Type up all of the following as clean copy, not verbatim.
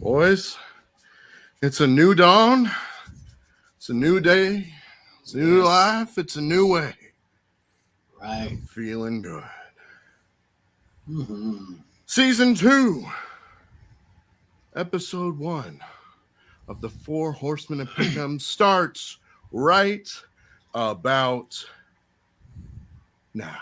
Boys, it's a new dawn. It's a new day. It's a new life. It's a new way. Right. I'm feeling good. Mm-hmm. Season 2, Episode 1 of the Four Horsemen of Pick'em starts right about now.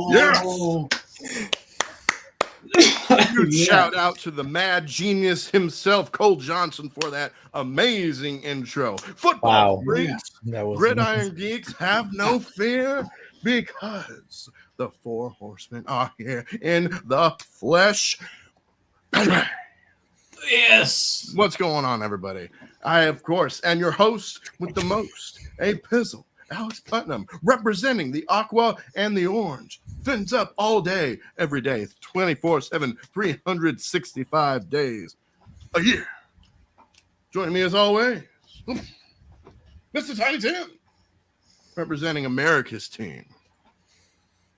Yes. Huge shout out to the mad genius himself, Cole Johnson, for that amazing intro. Football freaks, gridiron geeks, have no fear because the Four Horsemen are here in the flesh. Yes. What's going on, everybody? I, of course, am your host with the most, a pizzle, Alex Putnam, representing the aqua and the orange. Fins up all day, every day, 24/7, 365 days a year. Joining me as always, Mr. Tiny Tim, representing America's team.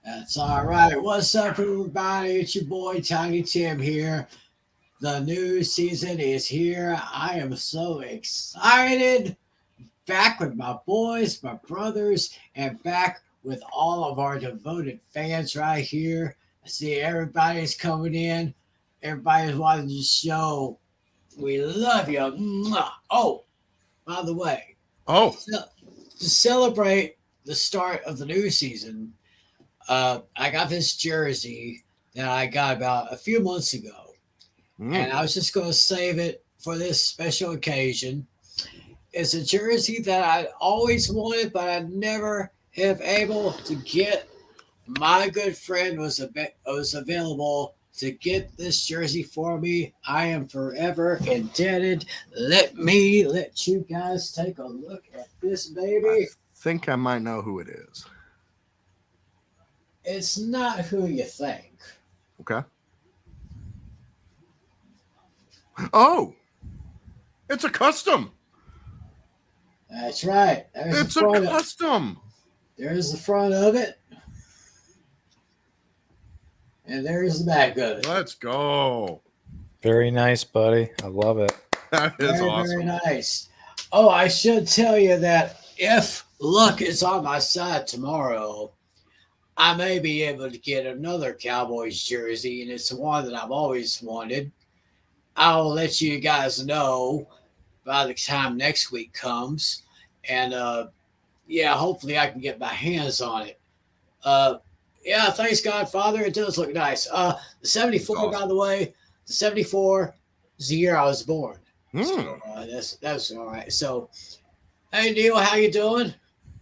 That's all right. What's up, everybody? It's your boy Tiny Tim here. The new season is here. I am so excited. Back with my boys, my brothers, and back with all of our devoted fans right here. I see everybody's coming in. Everybody's watching the show. We love you. Mwah. Oh, by the way, Oh, to celebrate the start of the new season, I got this jersey that I got about a few months ago. And I was just going to save it for this special occasion. It's a jersey that I always wanted, but I never have able to get. My good friend was available to get this jersey for me. I am forever indebted. Let you guys take a look at this baby. I think I might know who it is. It's not who you think. Okay. Oh, it's a custom. That's right. It's a custom. There's the front of it. And there's the back of it. Let's go. Very nice, buddy. I love it. That is awesome. Very nice. Oh, I should tell you that if luck is on my side tomorrow, I may be able to get another Cowboys jersey, and it's the one that I've always wanted. I'll let you guys know by the time next week comes. And, hopefully I can get my hands on it. Thanks, Godfather. It does look nice. The 74, awesome. By the way, the 74 is the year I was born. So, that's all right. So, hey, Neil, how you doing?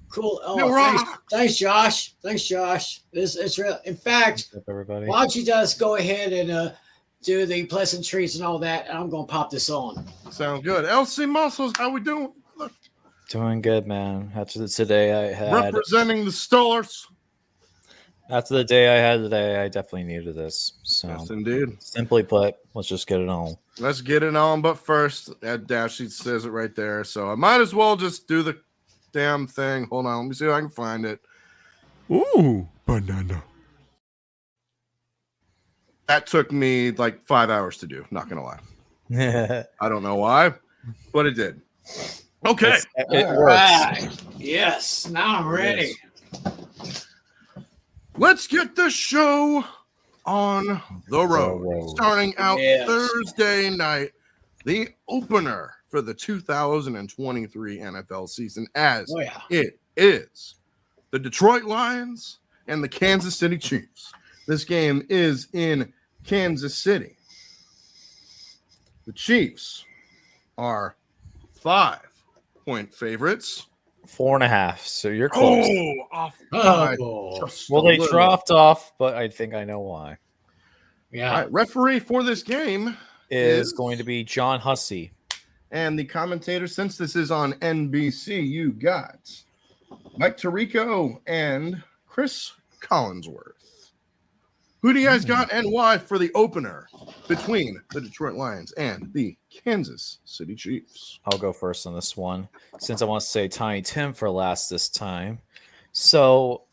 Cool. Oh, thanks, Josh. It's real. In fact, up, everybody? Why don't you just go ahead and do the pleasantries and all that, and I'm going to pop this on. Sounds good. LC Muscles, how we doing? Look. Doing good, man. After today I had... Representing the Steelers. After the day I had today, I definitely needed this. So, yes, indeed. Simply put, let's just get it on. Let's get it on, but first, that dash sheet says it right there, so I might as well just do the damn thing. Hold on, let me see if I can find it. Ooh, banana. That took me like 5 hours to do, not gonna lie. I don't know why, but it did. Okay. It works. Right. Yes, now I'm ready. Let's get the show on the road. Starting out Thursday night, the opener for the 2023 NFL season, as it is the Detroit Lions and the Kansas City Chiefs. This game is in Kansas City. The Chiefs are 5-point favorites. 4.5. So you're close. Off by Oh, just Well, a they little. dropped off, but I think I know why. yeah. All right, referee for this game Is going to be John Hussey. and the commentator, since this is on NBC, you got Mike Tirico and Chris Collinsworth. Who do you guys got and why for the opener between the Detroit Lions and the Kansas City Chiefs? I'll go first on this one since I want to say Tiny Tim for last this time. So,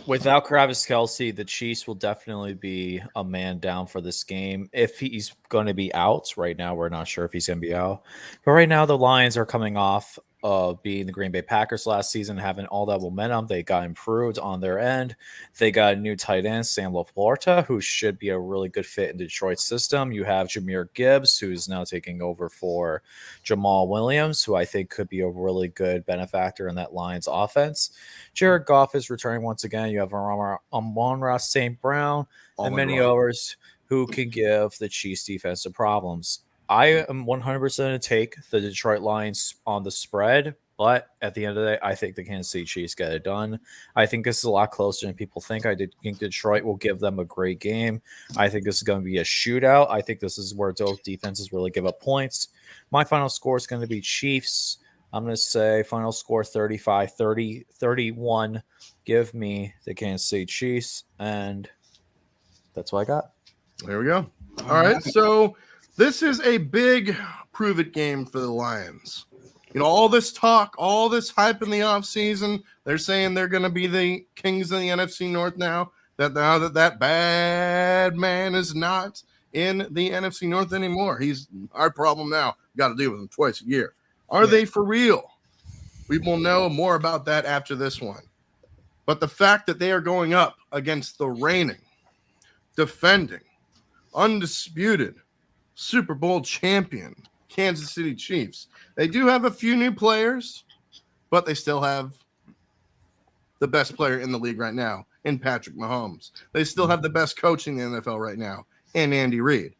without Travis Kelce, the Chiefs will definitely be a man down for this game. If he's going to be out right now, we're not sure if he's going to be out. But right now, the Lions are coming off of being the Green Bay Packers last season, having all that momentum. They got improved on their end. They got a new tight end, Sam LaPorta, who should be a really good fit in Detroit's system. You have Jahmyr Gibbs, who's now taking over for Jamal Williams, who I think could be a really good benefactor in that Lions offense. Jared Goff is returning once again. You have Amon-Ra St. Brown and many others who can give the Chiefs defensive problems. I am 100% to take the Detroit Lions on the spread, but at the end of the day, I think the Kansas City Chiefs get it done. I think this is a lot closer than people think. I think Detroit will give them a great game. I think this is going to be a shootout. I think this is where both defenses really give up points. My final score is going to be Chiefs. I'm going to say final score 35-30, 31. Give me the Kansas City Chiefs, and that's what I got. There we go. All right, so this is a big prove-it game for the Lions. You know, all this talk, all this hype in the offseason, they're saying they're going to be the kings of the NFC North now that bad man is not in the NFC North anymore. He's our problem now. Got to deal with him twice a year. Are they for real? We will know more about that after this one. But the fact that they are going up against the reigning, defending, undisputed Super Bowl champion Kansas City Chiefs. They do have a few new players, but they still have the best player in the league right now in Patrick Mahomes. They still have the best coach in the NFL right now in Andy Reid.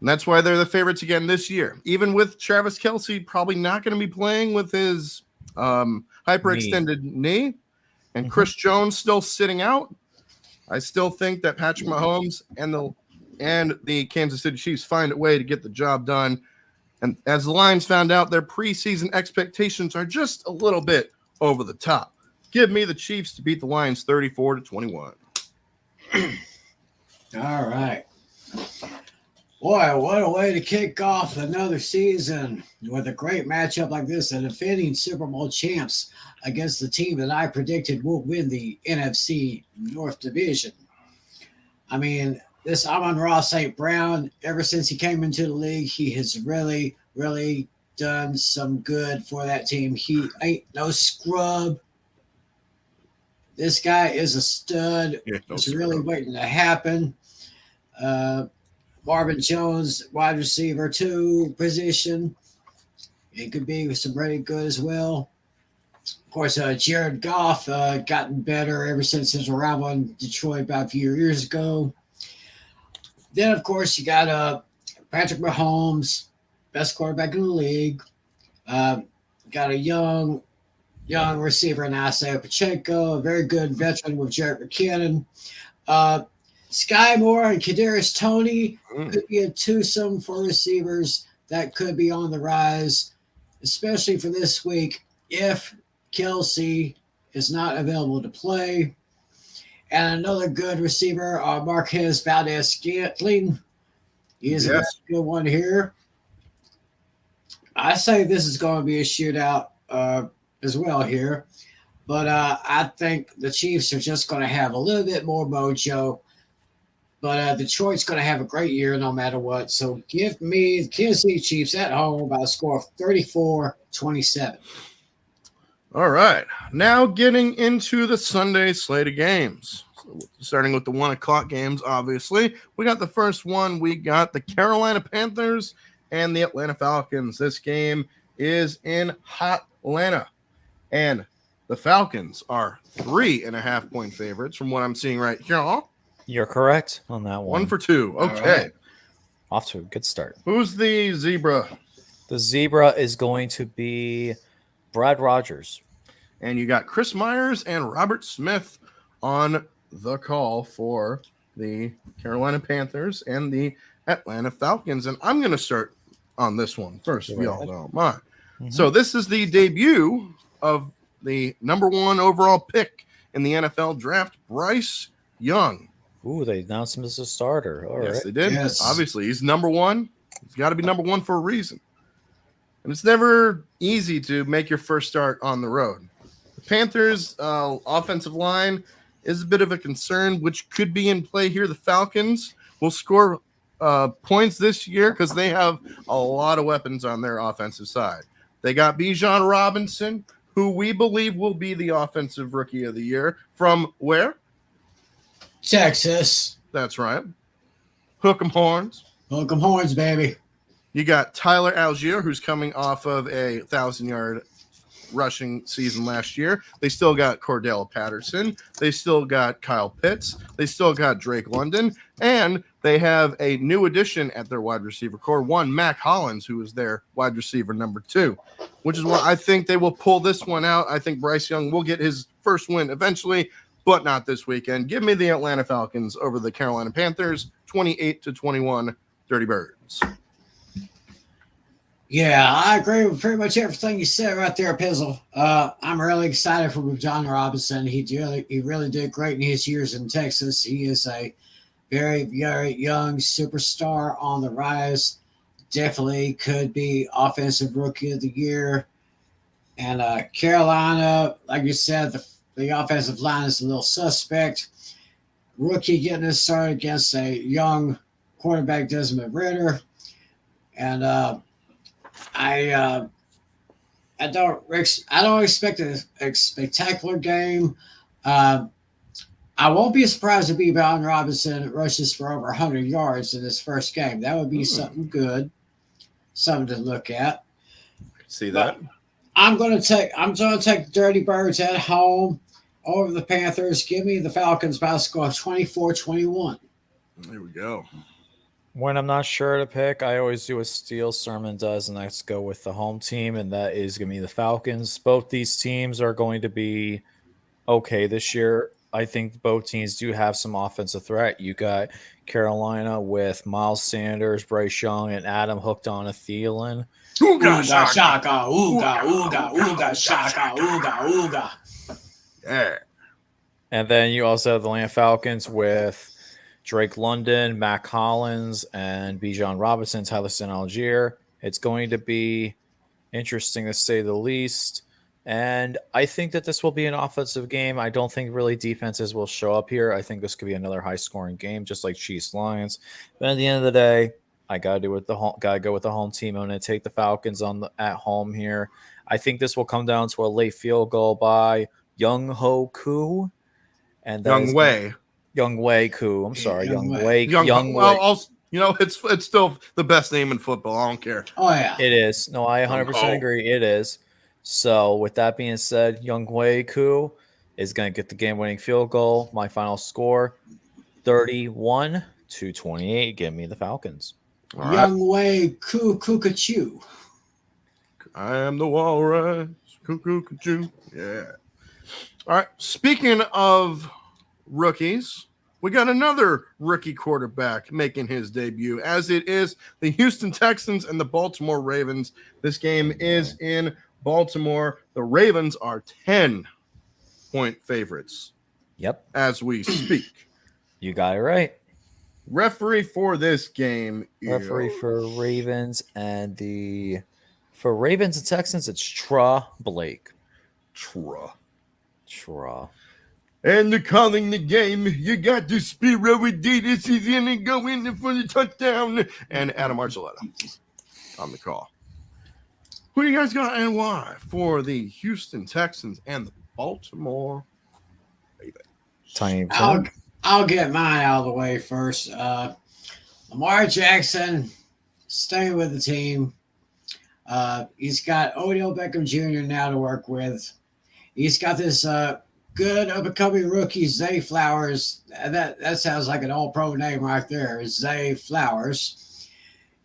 And that's why they're the favorites again this year. Even with Travis Kelce probably not going to be playing with his hyperextended knee and Chris Jones still sitting out, I still think that Patrick Mahomes and the Kansas City Chiefs find a way to get the job done. And as the Lions found out, their preseason expectations are just a little bit over the top. Give me the Chiefs to beat the Lions 34-21. All right. Boy, what a way to kick off another season with a great matchup like this. The defending Super Bowl champs against the team that I predicted will win the NFC North Division. I mean, this Amon-Ra St. Brown, ever since he came into the league, he has really, really done some good for that team. He ain't no scrub. This guy is a stud. It's really waiting to happen. Marvin Jones, wide receiver 2 position. It could be some really good as well. Of course, Jared Goff gotten better ever since his arrival in Detroit about a few years ago. Then, of course, you got Patrick Mahomes, best quarterback in the league. Got a young receiver in Isaiah Pacheco, a very good veteran with Jarrett McKinnon. Sky Moore and Kadarius Toney could be a twosome for receivers that could be on the rise, especially for this week if Kelce is not available to play. And another good receiver, Marquez Valdez-Scantling. He is a good one here. I say this is going to be a shootout as well here. But I think the Chiefs are just going to have a little bit more mojo. But Detroit's going to have a great year no matter what. So give me the Kansas City Chiefs at home by a score of 34-27. All right. Now getting into the Sunday slate of games. So starting with the 1 o'clock games, obviously. We got the first one. We got the Carolina Panthers and the Atlanta Falcons. This game is in Atlanta. And the Falcons are 3.5-point favorites from what I'm seeing right here. You're correct on that one. 1 for 2. Okay. Off to a good start. Who's the zebra The zebra is going to be Brad Rogers. And you got Chris Myers and Robert Smith on the call for the Carolina Panthers and the Atlanta Falcons. And I'm going to start on this one first, if y'all don't mind. Mhm. So this is the debut of the number 1 overall pick in the NFL draft, Bryce Young. Ooh, they announced him as a starter. All right. Yes, they did. Yes. Obviously, he's number 1. He's got to be number 1 for a reason. And it's never easy to make your first start on the road. The Panthers' offensive line is a bit of a concern, which could be in play here. The Falcons will score points this year because they have a lot of weapons on their offensive side. They got Bijan Robinson, who we believe will be the offensive rookie of the year. From where? Texas. That's right. Hook 'em horns. Hook 'em horns, baby. You got Tyler Algier, who's coming off of a 1,000-yard rushing season last year. They still got Cordell Patterson. They still got Kyle Pitts. They still got Drake London. And they have a new addition at their wide receiver core, one Mac Hollins, who is their wide receiver number 2, which is why I think they will pull this one out. I think Bryce Young will get his first win eventually, but not this weekend. Give me the Atlanta Falcons over the Carolina Panthers, 28-21, Dirty Birds. Yeah, I agree with pretty much everything you said right there, Pizzle. I'm really excited for John Robinson. He really did great in his years in Texas. He is a very, very young superstar on the rise. Definitely could be offensive rookie of the year. And Carolina, like you said, the offensive line is a little suspect. Rookie getting us started against a young quarterback, Desmond Ridder. And I don't expect a spectacular game. I won't be surprised if Bijan Robinson rushes for over 100 yards in his first game. That would be something good, something to look at. See that? But I'm going to take the Dirty Birds at home over the Panthers. Give me the Falcons by a score of 24-21. There we go. When I'm not sure to pick, I always do what Steel Sermon does, and let's go with the home team, and that is going to be the Falcons. Both these teams are going to be okay this year. I think both teams do have some offensive threat. You got Carolina with Miles Sanders, Bryce Young, and Adam hooked on a Thielen. Ooga shaka, ooga, ooga, ooga, shaka, ooga, ooga. Yeah. And then you also have the Atlanta Falcons with Drake London, Mac Hollins, and Bijan Robinson, Tyler St. Algier. It's going to be interesting to say the least. And I think that this will be an offensive game. I don't think really defenses will show up here. I think this could be another high-scoring game, just like Chiefs Lions. But at the end of the day, I gotta go with the home team. I'm gonna take the Falcons at home here. I think this will come down to a late field goal by Young Ho Koo, and Young Wei. Young Wei Koo. I'm sorry, Young Wei. Well, it's still the best name in football. I don't care. Oh, yeah. It is. No, I 100% agree. It is. So with that being said, Young Wei Koo is going to get the game-winning field goal. My final score, 31-28. Give me the Falcons. All Young Wei Koo-Koo-Ka-Choo. I am the walrus. Cuckoo-ca-choo. Yeah. All right. Speaking of rookies, we got another rookie quarterback making his debut, as it is the Houston Texans and the Baltimore Ravens. This game is in Baltimore. The Ravens are 10-point favorites. Yep. As we speak. You got it right. Referee for this game. Referee for Ravens and Texans, it's Tra Blake. Tra. And they're calling the game. You got the Spiro Adidas. He's in and go in for the touchdown. And Adam Archuleta on the call. Who do you guys got and why for the Houston Texans and the Baltimore Ravens? Tiny. I'll get mine out of the way first. Lamar Jackson staying with the team. He's got Odell Beckham Jr. now to work with. He's got this good up-and-coming rookie, Zay Flowers. That sounds like an all-pro name right there, Zay Flowers.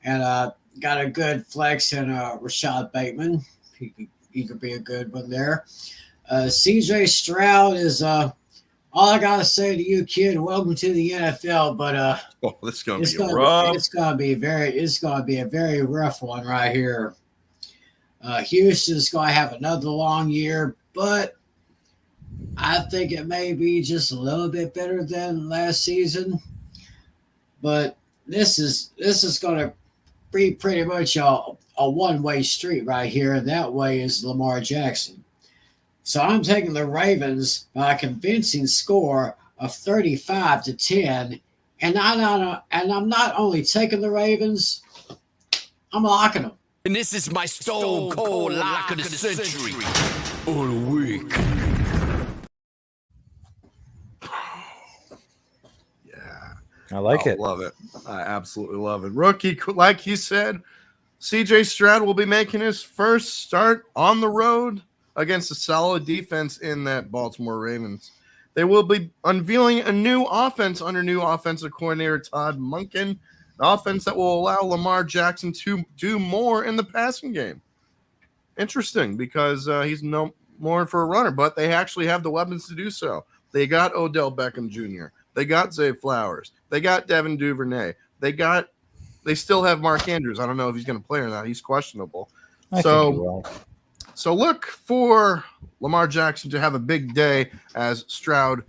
and got a good flex in Rashad Bateman. He could be a good one there. CJ Stroud is all I gotta say to you, kid. Welcome to the NFL, but Oh, this is gonna be rough. it's gonna be a very rough one right here. Houston's gonna have another long year, but I think it may be just a little bit better than last season. But this is gonna be pretty much a one-way street right here, and that way is Lamar Jackson. So I'm taking the Ravens by a convincing score of 35-10, and I'm not only taking the Ravens, I'm locking them. And this is my stone cold lock of the century. Or the week. Yeah. I like it. Love it. I absolutely love it. Rookie, like you said, CJ Stroud will be making his first start on the road against a solid defense in that Baltimore Ravens. They will be unveiling a new offense under new offensive coordinator Todd Monken, an offense that will allow Lamar Jackson to do more in the passing game. Interesting, because he's no more for a runner, but they actually have the weapons to do so. They got Odell Beckham Jr., they got Zay Flowers, they got Devin Duvernay, they still have Mark Andrews. I don't know if he's going to play or not. He's questionable. I think he will. So look for Lamar Jackson to have a big day as Stroud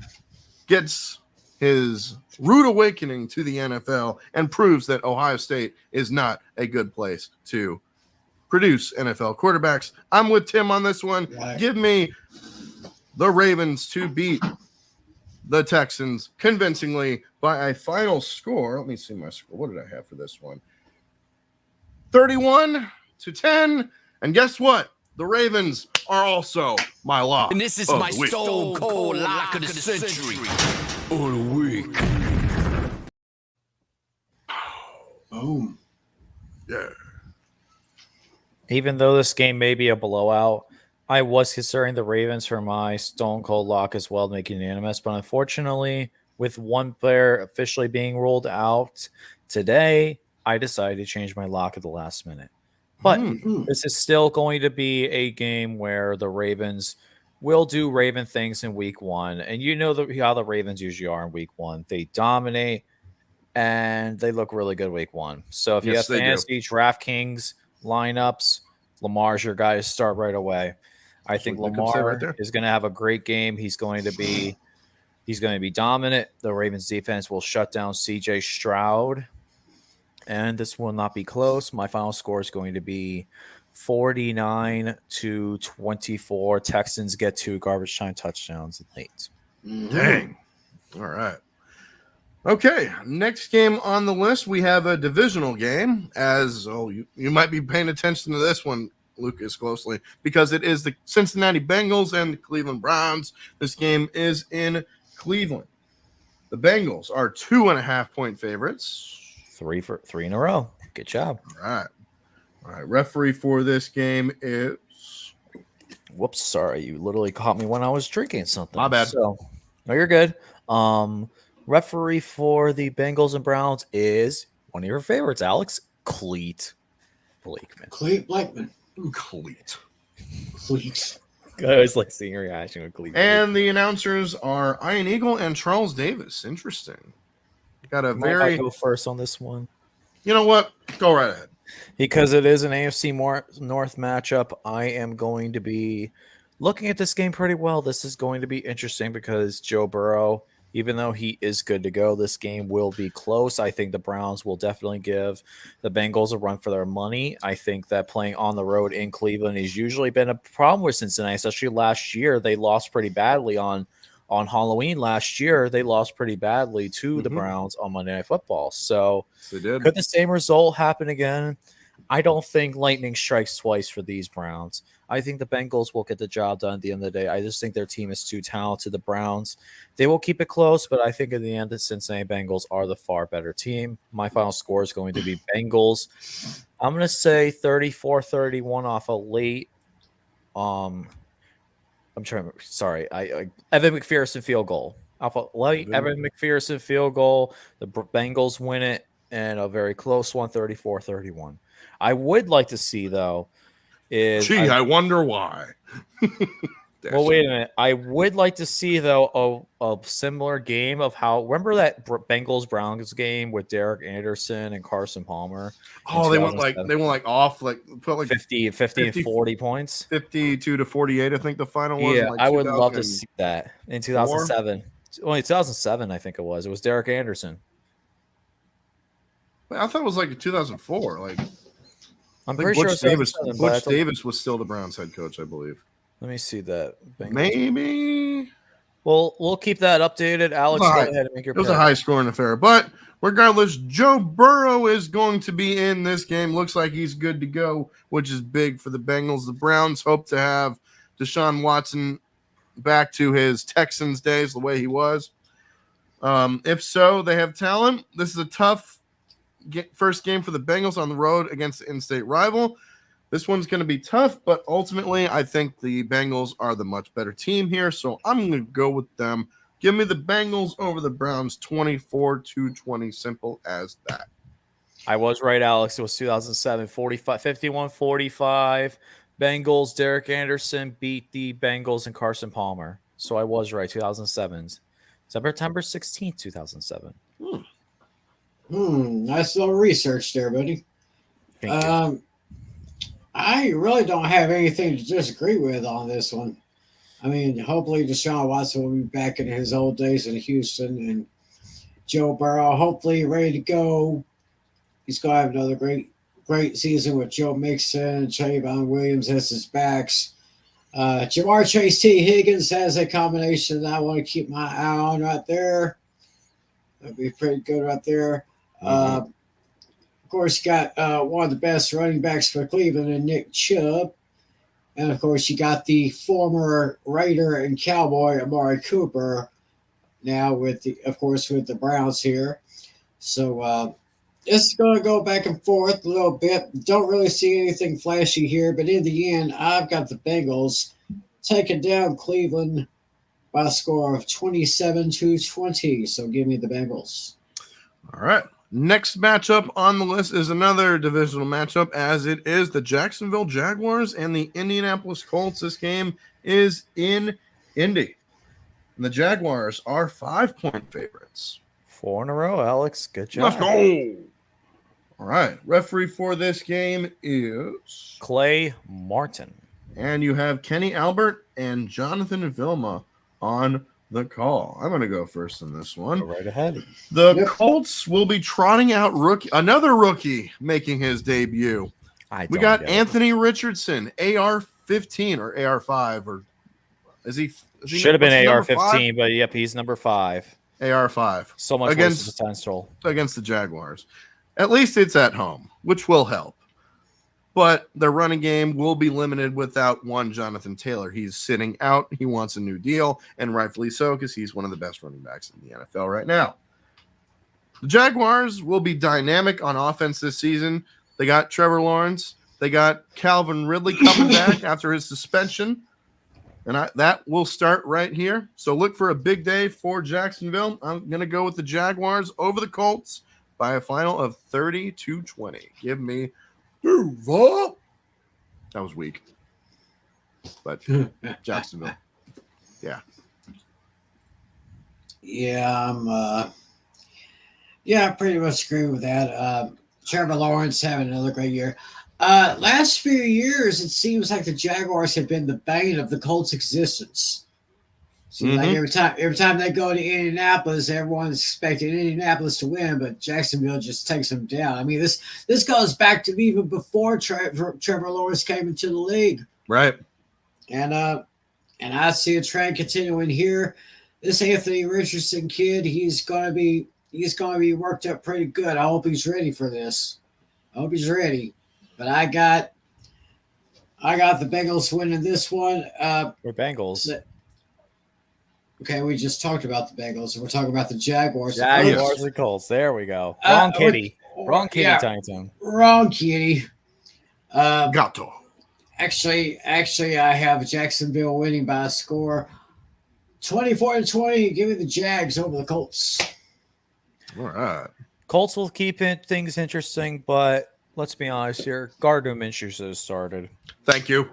gets his rude awakening to the NFL and proves that Ohio State is not a good place to produce NFL quarterbacks. I'm with Tim on this one. Right. Give me the Ravens to beat the Texans convincingly by a final score. Let me see my score. What did I have for this one? 31-10. And guess what? The Ravens are also my lock. And this is of my the week. stone cold lock of the century. Or the week. Boom. Yeah. Even though this game may be a blowout, I was considering the Ravens for my stone cold lock as well, making unanimous. But unfortunately, with one player officially being ruled out today, I decided to change my lock at the last minute. But this is still going to be a game where the Ravens will do Raven things in week one. And you know how the Ravens usually are in week one. They dominate and they look really good week one. So if you have fantasy, DraftKings, lineups, Lamar's your guy to start right away. I think Lamar is going to have a great game. He's going to be dominant. The Ravens defense will shut down CJ Stroud. And this will not be close. My final score is going to be 49-24. Texans get 2 garbage time touchdowns late. Dang. All right. Okay, next game on the list, we have a divisional game. You might be paying attention to this one, Lucas, closely, because it is the Cincinnati Bengals and the Cleveland Browns. This game is in Cleveland. The Bengals are 2.5-point favorites. 3 in a row. Good job. All right. Referee for this game is. Whoops, sorry. You literally caught me when I was drinking something. My bad. So, no, you're good. Referee for the Bengals and Browns is one of your favorites, Alex. Cleet Blakeman. Cleet Blakeman. Cleet. I always like seeing your reaction with Cleet. And the announcers are Ian Eagle and Charles Davis. Interesting. Got a I go first on this one. You know what? Go right ahead. Because it is an AFC North matchup, I am going to be looking at this game pretty well. This is going to be interesting because Joe Burrow, even though he is good to go, this game will be close. I think the Browns will definitely give the Bengals a run for their money. I think that playing on the road in Cleveland has usually been a problem with Cincinnati, especially last year. They lost pretty badly on Halloween last year. They lost pretty badly to the Browns on Monday Night Football. So they did. Could the same result happen again? I don't think lightning strikes twice for these Browns. I think the Bengals will get the job done at the end of the day. I just think their team is too talented. The Browns, they will keep it close, but I think in the end, the Cincinnati Bengals are the far better team. My final score is going to be Bengals. I'm going to say 34-31 off a late Evan McPherson field goal. Evan McPherson field goal. The Bengals win it, and a very close one, 34-31. I would like to see, though, is Gee, I wonder why. well, wait a minute. I would like to see, though, a similar game of how. Remember that Bengals Browns game with Derek Anderson and Carson Palmer? Oh, they went off like put like 50 and 40 points. 52 to 48. I think the final was. Yeah, Like I would love to see that in 2007. Only 2007, I think it was. It was Derek Anderson. I thought it was like 2004. Like I'm pretty sure Butch Davis was still the Browns head coach, I believe. Let me see that. Bengals. Maybe. Well, we'll keep that updated. Alex, go ahead and make your pick. It was a high-scoring affair. But regardless, Joe Burrow is going to be in this game. Looks like he's good to go, which is big for the Bengals. The Browns hope to have Deshaun Watson back to his Texans days, the way he was. If so, they have talent. This is a tough first game for the Bengals on the road against the in-state rival. This one's going to be tough, but ultimately, I think the Bengals are the much better team here, so I'm going to go with them. Give me the Bengals over the Browns 24-20. Simple as that. I was right, Alex. It was 2007, 51-45. Bengals, Derek Anderson beat the Bengals and Carson Palmer. So I was right, 2007. September 16th, 2007. Nice little research there, buddy. Thank you. I really don't have anything to disagree with on this one. I mean, hopefully Deshaun Watson will be back in his old days in Houston, and Joe Burrow hopefully ready to go. He's going to have another great season with Joe Mixon, Trayvon Williams as his backs. Jamar Chase, T. Higgins has a combination that I want to keep my eye on right there. That'd be pretty good right there. Of course, you got one of the best running backs for Cleveland in Nick Chubb. And, of course, you got the former Raider and Cowboy Amari Cooper now with the Browns here. So it's going to go back and forth a little bit. Don't really see anything flashy here, but in the end, I've got the Bengals taking down Cleveland by a score of 27-20. So give me the Bengals. All right. Next matchup on the list is another divisional matchup, as it is the Jacksonville Jaguars and the Indianapolis Colts. This game is in Indy. And the Jaguars are 5-point favorites. 4 in a row, Alex. Good job. Let's go. All right. Referee for this game is Clay Martin. And you have Kenny Albert and Jonathan Vilma on the call. I'm going to go first in this one. Go right ahead. The Colts will be trotting out another rookie making his debut. We got Anthony Richardson, AR-15 or AR-5, or is he? Should have been AR-15, but yep, he's number 5. AR-5. So much against potential against the Jaguars. At least it's at home, which will help. But their running game will be limited without one Jonathan Taylor. He's sitting out. He wants a new deal, and rightfully so, because he's one of the best running backs in the NFL right now. The Jaguars will be dynamic on offense this season. They got Trevor Lawrence. They got Calvin Ridley coming back after his suspension. And that will start right here. So look for a big day for Jacksonville. I'm going to go with the Jaguars over the Colts by a final of 30-20. Give me Duval. That was weak. But Jacksonville. Yeah. Yeah, I pretty much agree with that. Trevor Lawrence having another great year. Last few years, it seems like the Jaguars have been the bane of the Colts' existence. Seems like every time they go to Indianapolis, everyone's expecting Indianapolis to win, but Jacksonville just takes them down. I mean, this goes back to even before Trevor Lawrence came into the league, right? And I see a trend continuing here. This Anthony Richardson kid, he's gonna be worked up pretty good. I hope he's ready for this. I hope he's ready. But I got the Bengals winning this one. We're Bengals. Okay, we just talked about the Bengals. We're talking about the Jaguars. Jaguars and Colts. There we go. Wrong kitty. Wrong kitty, yeah, Tiny Tim. Wrong kitty. Gato. Actually, I have Jacksonville winning by a score 24-20. Give me the Jags over the Colts. All right. Colts will keep things interesting, but let's be honest here. Gardner Minshew should have started. Thank you.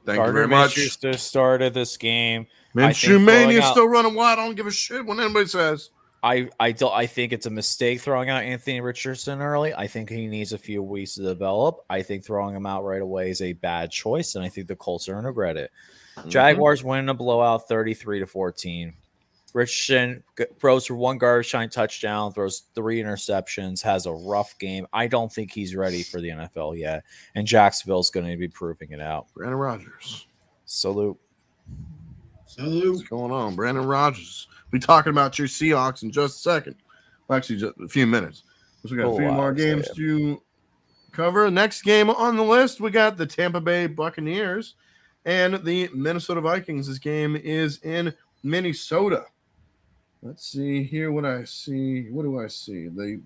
Thank you Gardner very much. Minshew should have started this game. Minshew Mania still running wild. I don't give a shit what anybody says. I think it's a mistake throwing out Anthony Richardson early. I think he needs a few weeks to develop. I think throwing him out right away is a bad choice, and I think the Colts are going to regret it. Jaguars winning a blowout 33-14. Richardson throws for 1 garbage time touchdown, throws 3 interceptions, has a rough game. I don't think he's ready for the NFL yet, and Jacksonville's going to be proving it out. Brandon Rodgers. Salute. What's going on? Brandon Rodgers. We'll be talking about your Seahawks in just a second. Well, actually, just a few minutes. So we got a few more games to cover. Next game on the list, we got the Tampa Bay Buccaneers and the Minnesota Vikings. This game is in Minnesota. Let's see here what I see. What do I see? The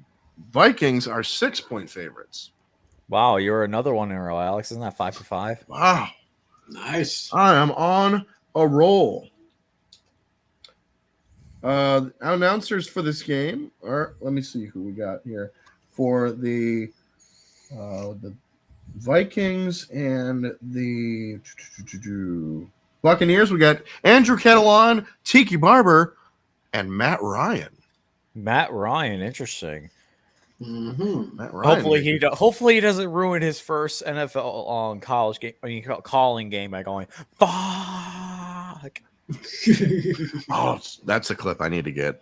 Vikings are 6-point favorites. Wow, you're another one in a row, Alex. Isn't that 5 for 5? Wow. Nice. I am on a roll. Announcers for this game are, let me see who we got here. For the Vikings and the Buccaneers, we got Andrew Catalan, Tiki Barber, and Matt Ryan. Matt Ryan, interesting. Mm-hmm. Matt Ryan. Hopefully he doesn't ruin his first NFL college game. Calling game by going fuck. Oh, that's a clip I need to get.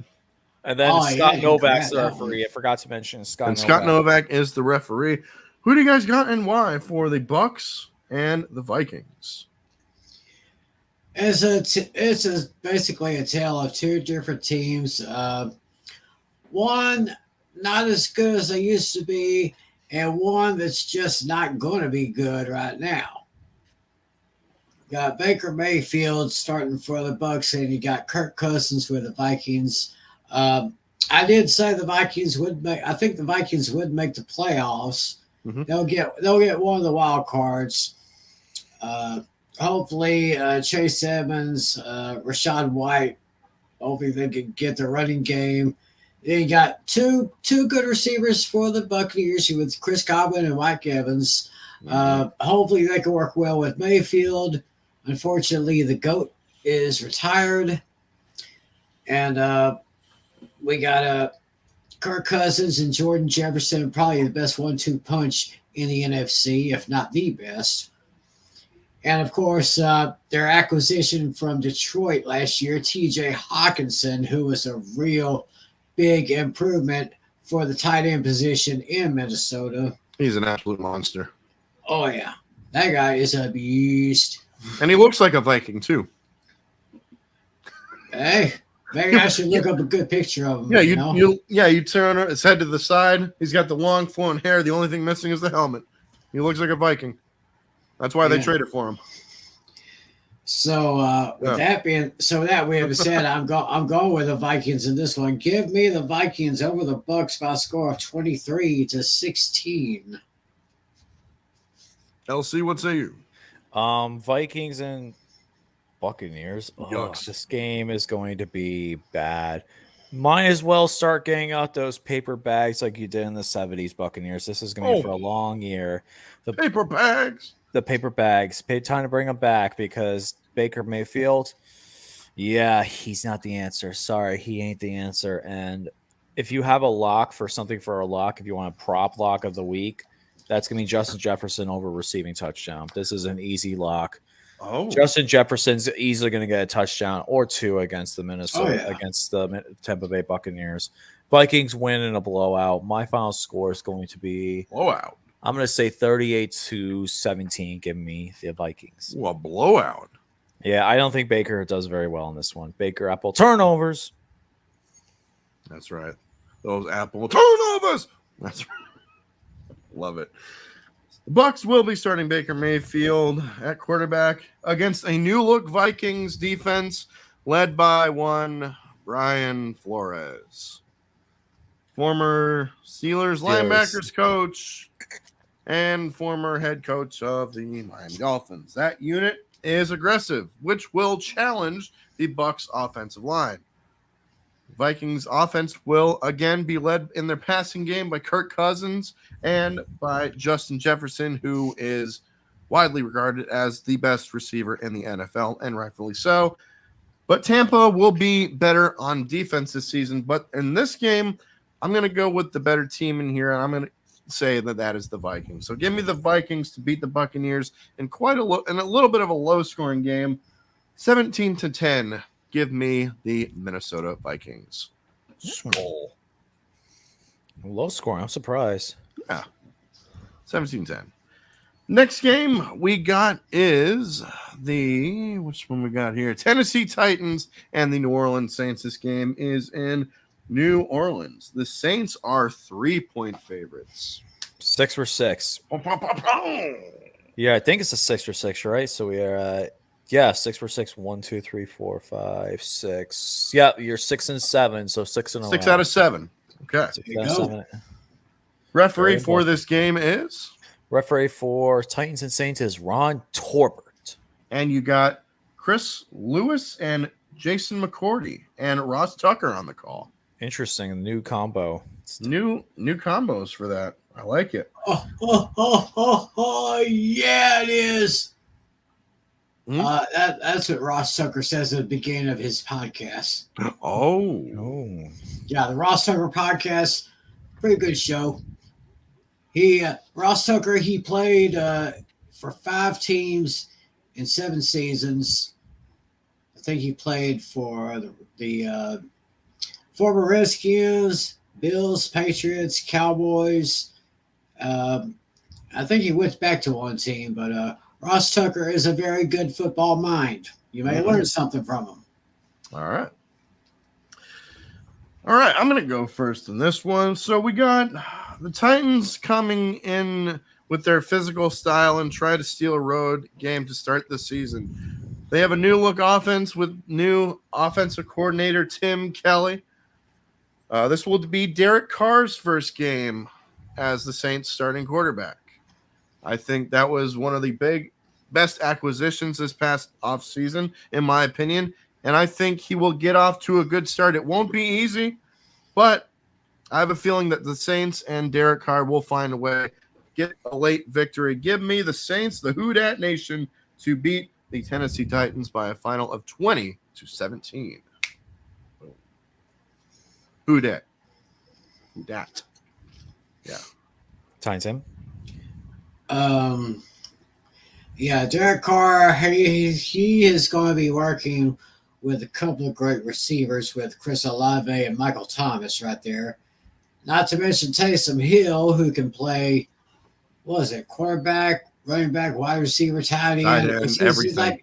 And then Scott Novak's the referee. I forgot to mention Scott Novak is the referee. Who do you guys got and why for the Bucks and the Vikings? It's basically a tale of 2 different teams. One not as good as they used to be, and one that's just not going to be good right now. Got Baker Mayfield starting for the Bucks, and you got Kirk Cousins with the Vikings. I did say the Vikings would make. I think the Vikings would make the playoffs. Mm-hmm. They'll get one of the wild cards. Hopefully, Chase Edmonds, Rachaad White. Hopefully, they can get the running game. Then you got two good receivers for the Buccaneers with Chris Godwin and Mike Evans. Hopefully, they can work well with Mayfield. Unfortunately, the GOAT is retired. And we got Kirk Cousins and Jordan Jefferson, probably the best 1-2 punch in the NFC, if not the best. And, of course, their acquisition from Detroit last year, T.J. Hawkinson, who was a real big improvement for the tight end position in Minnesota. He's an absolute monster. Oh, yeah. That guy is a beast. And he looks like a Viking, too. Hey, maybe I should look up a good picture of him. Yeah, you turn his head to the side. He's got the long flowing hair. The only thing missing is the helmet. He looks like a Viking. That's why they traded for him. So that being said, I'm going with the Vikings in this one. Give me the Vikings over the Bucks by a score of 23-16. LC, what say you? Vikings and Buccaneers. This game is going to be bad. Might as well start getting out those paper bags like you did in the 70s, Buccaneers. This is going to be for a long year. The paper bags. Time to bring them back because Baker Mayfield, he's not the answer. Sorry, he ain't the answer. And if you have a lock for something for a lock, if you want a prop lock of the week, that's going to be Justin Jefferson over receiving touchdown. This is an easy lock. Oh, Justin Jefferson's easily going to get a touchdown or 2 against the against the Tampa Bay Buccaneers. Vikings win in a blowout. My final score is going to be blowout. I'm going to say 38-17. Give me the Vikings. Ooh, a blowout. Yeah, I don't think Baker does very well in this one. Baker Apple turnovers. That's right. Those Apple turnovers. That's right. Love it. The Bucks will be starting Baker Mayfield at quarterback against a new-look Vikings defense led by one Brian Flores, former Steelers linebackers coach and former head coach of the Miami Dolphins. That unit is aggressive, which will challenge the Bucks offensive line. Vikings offense will again be led in their passing game by Kirk Cousins and by Justin Jefferson, who is widely regarded as the best receiver in the NFL, and rightfully so. But Tampa will be better on defense this season. But in this game, I'm going to go with the better team in here, and I'm going to say that is the Vikings. So give me the Vikings to beat the Buccaneers in in a little bit of a low-scoring game, 17-10. Give me the Minnesota Vikings. Skull. Low scoring. I'm surprised. Yeah, 17-10. Next game we got is which one we got here? Tennessee Titans and the New Orleans Saints. This game is in New Orleans. The Saints are 3-point favorites. 6 for 6. Yeah, I think it's a 6 for 6, right? So we are at 6 for 6. 1, 2, 3, 4, 5, 6. Yeah, you're 6 and 7, so 6 and 6 out of 7. Okay. 6 out of 7. Referee for this game is referee for Titans and Saints is Ron Torbert. And you got Chris Lewis and Jason McCourty and Ross Tucker on the call. Interesting, new combo. New combos for that. I like it. Yeah, it is. Hmm? That's what Ross Tucker says at the beginning of his podcast. Oh. Yeah, the Ross Tucker podcast, pretty good show. Ross Tucker, he played for 5 teams in 7 seasons. I think he played for the former Redskins, Bills, Patriots, Cowboys. I think he went back to one team, but Ross Tucker is a very good football mind. You may learn something from him. All right. I'm going to go first in this one. So we got the Titans coming in with their physical style and try to steal a road game to start the season. They have a new look offense with new offensive coordinator Tim Kelly. This will be Derek Carr's first game as the Saints starting quarterback. I think that was one of the best acquisitions this past offseason, in my opinion. And I think he will get off to a good start. It won't be easy, but I have a feeling that the Saints and Derek Carr will find a way, get a late victory. Give me the Saints, the Who Dat Nation, to beat the Tennessee Titans by a final of 20-17. Who Dat? Who Dat? Yeah. Titans him. Yeah, Derek Carr, he is going to be working with a couple of great receivers with Chris Olave and Michael Thomas right there. Not to mention Taysom Hill, who can play, quarterback, running back, wide receiver, tight end. Everything.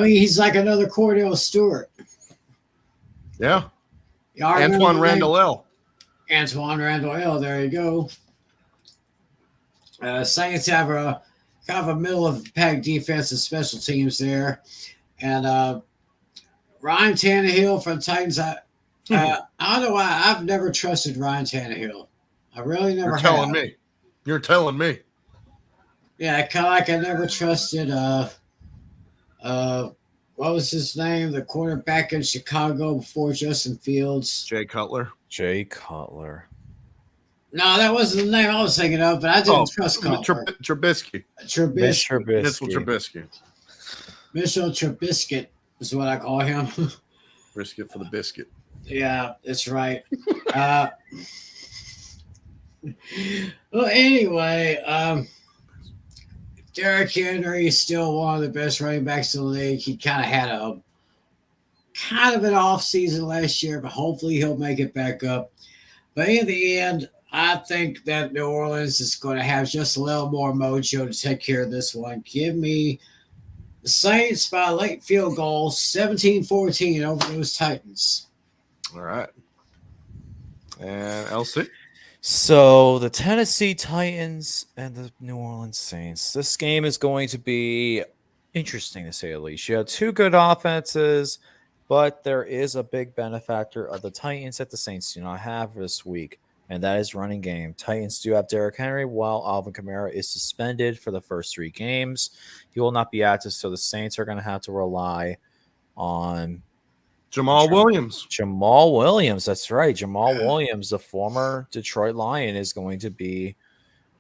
He's like another Cordell Stewart. Yeah. Antoine Randall L. Antoine Randall L. There you go. Saints have a kind of a middle of the pack defense and special teams there, and Ryan Tannehill from Titans. I don't know why I've never trusted Ryan Tannehill. I really never. You're telling me. Yeah, kind of like I never trusted. What was his name? The quarterback in Chicago before Justin Fields. Jay Cutler. No, that wasn't the name I was thinking of, but I didn't trust Cutler. Trubisky. Mitchell Trubisky is what I call him. Brisket for the biscuit. Yeah, that's right. Well, anyway, Derrick Henry is still one of the best running backs in the league. He kind of had an off season last year, but hopefully he'll make it back up. But in the end, I think that New Orleans is going to have just a little more mojo to take care of this one. Give me the Saints by a late field goal, 17-14 over those Titans. All right. And LC? So the Tennessee Titans and the New Orleans Saints. This game is going to be interesting to say the least. You have 2 good offenses, but there is a big benefactor of the Titans that the Saints do not have this week, and that is running game. Titans do have Derrick Henry, while Alvin Kamara is suspended for the first 3 games. He will not be active, so the Saints are going to have to rely on Jamal Williams. Jamal Williams, that's right. Jamal Williams, the former Detroit Lion, is going to be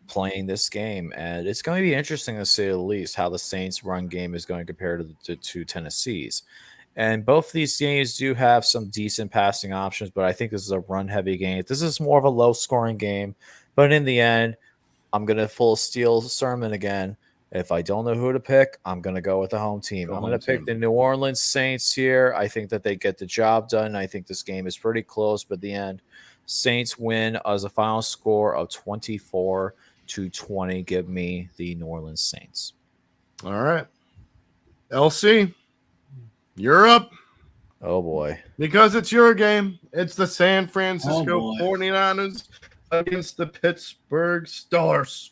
playing this game, and it's going to be interesting to say the least how the Saints' run game is going to compare to Tennessee's. And both of these games do have some decent passing options, but I think this is a run-heavy game. This is more of a low-scoring game, but in the end, I'm going to full steal Sermon again. If I don't know who to pick, I'm going to go with the home team. I'm going to pick the New Orleans Saints here. I think that they get the job done. I think this game is pretty close, but at the end, Saints win as a final score of 24-20. Give me the New Orleans Saints. All right. LC, you're up. Oh, boy. Because it's your game. It's the San Francisco 49ers against the Pittsburgh Steelers.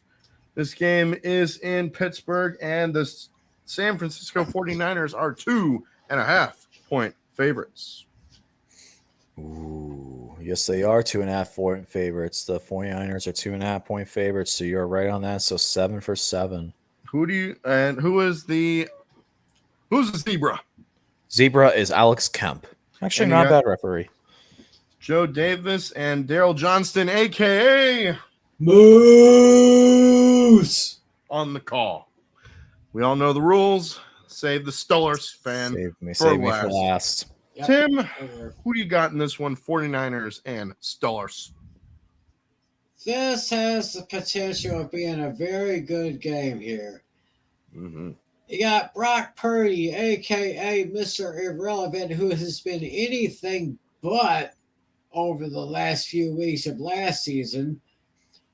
This game is in Pittsburgh, and the San Francisco 49ers are 2.5-point favorites. Ooh, yes, they are 2.5-point favorites. The 49ers are 2.5-point favorites, so you're right on that. So 7 for 7. Who's the zebra? Zebra is Alex Kemp. Actually, not a bad referee. Joe Davis and Daryl Johnston, a.k.a. Moose, on the call. We all know the rules. Save the Steelers fan. Save me for last. Yep. Tim, who do you got in this one? 49ers and Steelers. This has the potential of being a very good game here. Mm-hmm. You got Brock Purdy, a.k.a. Mr. Irrelevant, who has been anything but over the last few weeks of last season.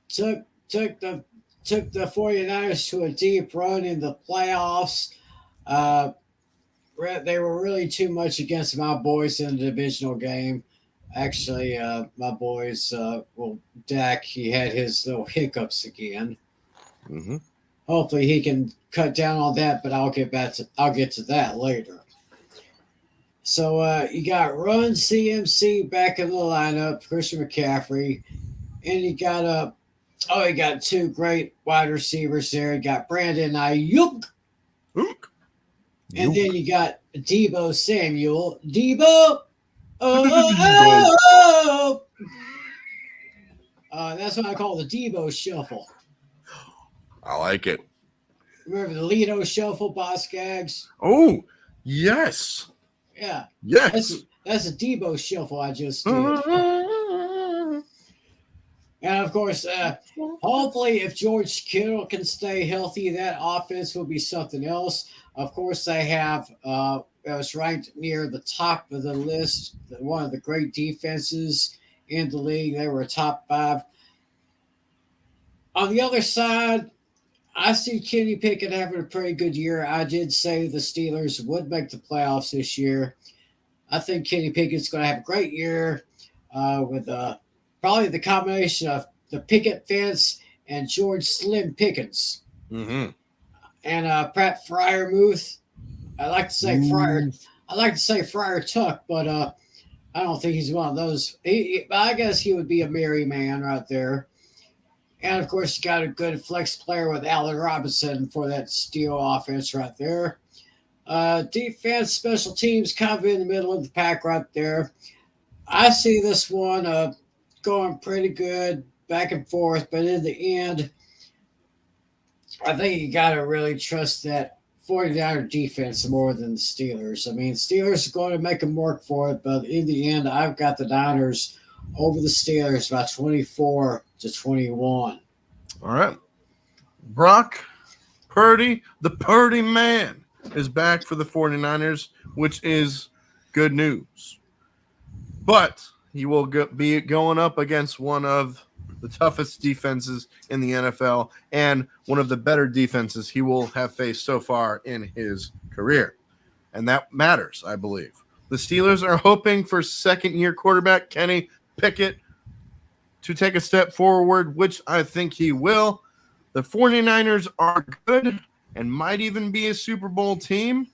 Took the 49ers to a deep run in the playoffs. They were really too much against my boys in the divisional game. Actually, my boys, Dak, he had his little hiccups again. Mm-hmm. Hopefully he can cut down on that, but I'll get to that later. So you got Run CMC back in the lineup, Christian McCaffrey, and you got you got two great wide receivers there. You got Brandon Ayuk. And then you got Deebo Samuel. Deebo. That's what I call the Deebo Shuffle. I like it. Remember the Lido Shuffle, Boss Gags? Oh, yes. Yeah. Yes. That's a Deebo Shuffle I just did. And, of course, hopefully if George Kittle can stay healthy, that offense will be something else. Of course, they have it was ranked near the top of the list, one of the great defenses in the league. They were a top 5. On the other side, I see Kenny Pickett having a pretty good year. I did say the Steelers would make the playoffs this year. I think Kenny Pickett's going to have a great year with probably the combination of the picket fence and George Slim Pickens. Mm-hmm. And Pratt Fryermuth. I like to say Friar Tuck, but I don't think he's one of those. I guess he would be a merry man right there. And, of course, you got a good flex player with Allen Robinson for that Steel offense right there. Defense, special teams kind of in the middle of the pack right there. I see this one going pretty good back and forth, but in the end, I think you got to really trust that 49er defense more than the Steelers. I mean, Steelers are going to make them work for it, but in the end, I've got the Niners over the Steelers by 24-21. All right. Brock Purdy, the Purdy man, is back for the 49ers, which is good news. But he will be going up against one of the toughest defenses in the NFL and one of the better defenses he will have faced so far in his career. And that matters, I believe. The Steelers are hoping for second-year quarterback Kenny Pickett to take a step forward, which I think he will. The 49ers are good and might even be a Super Bowl team,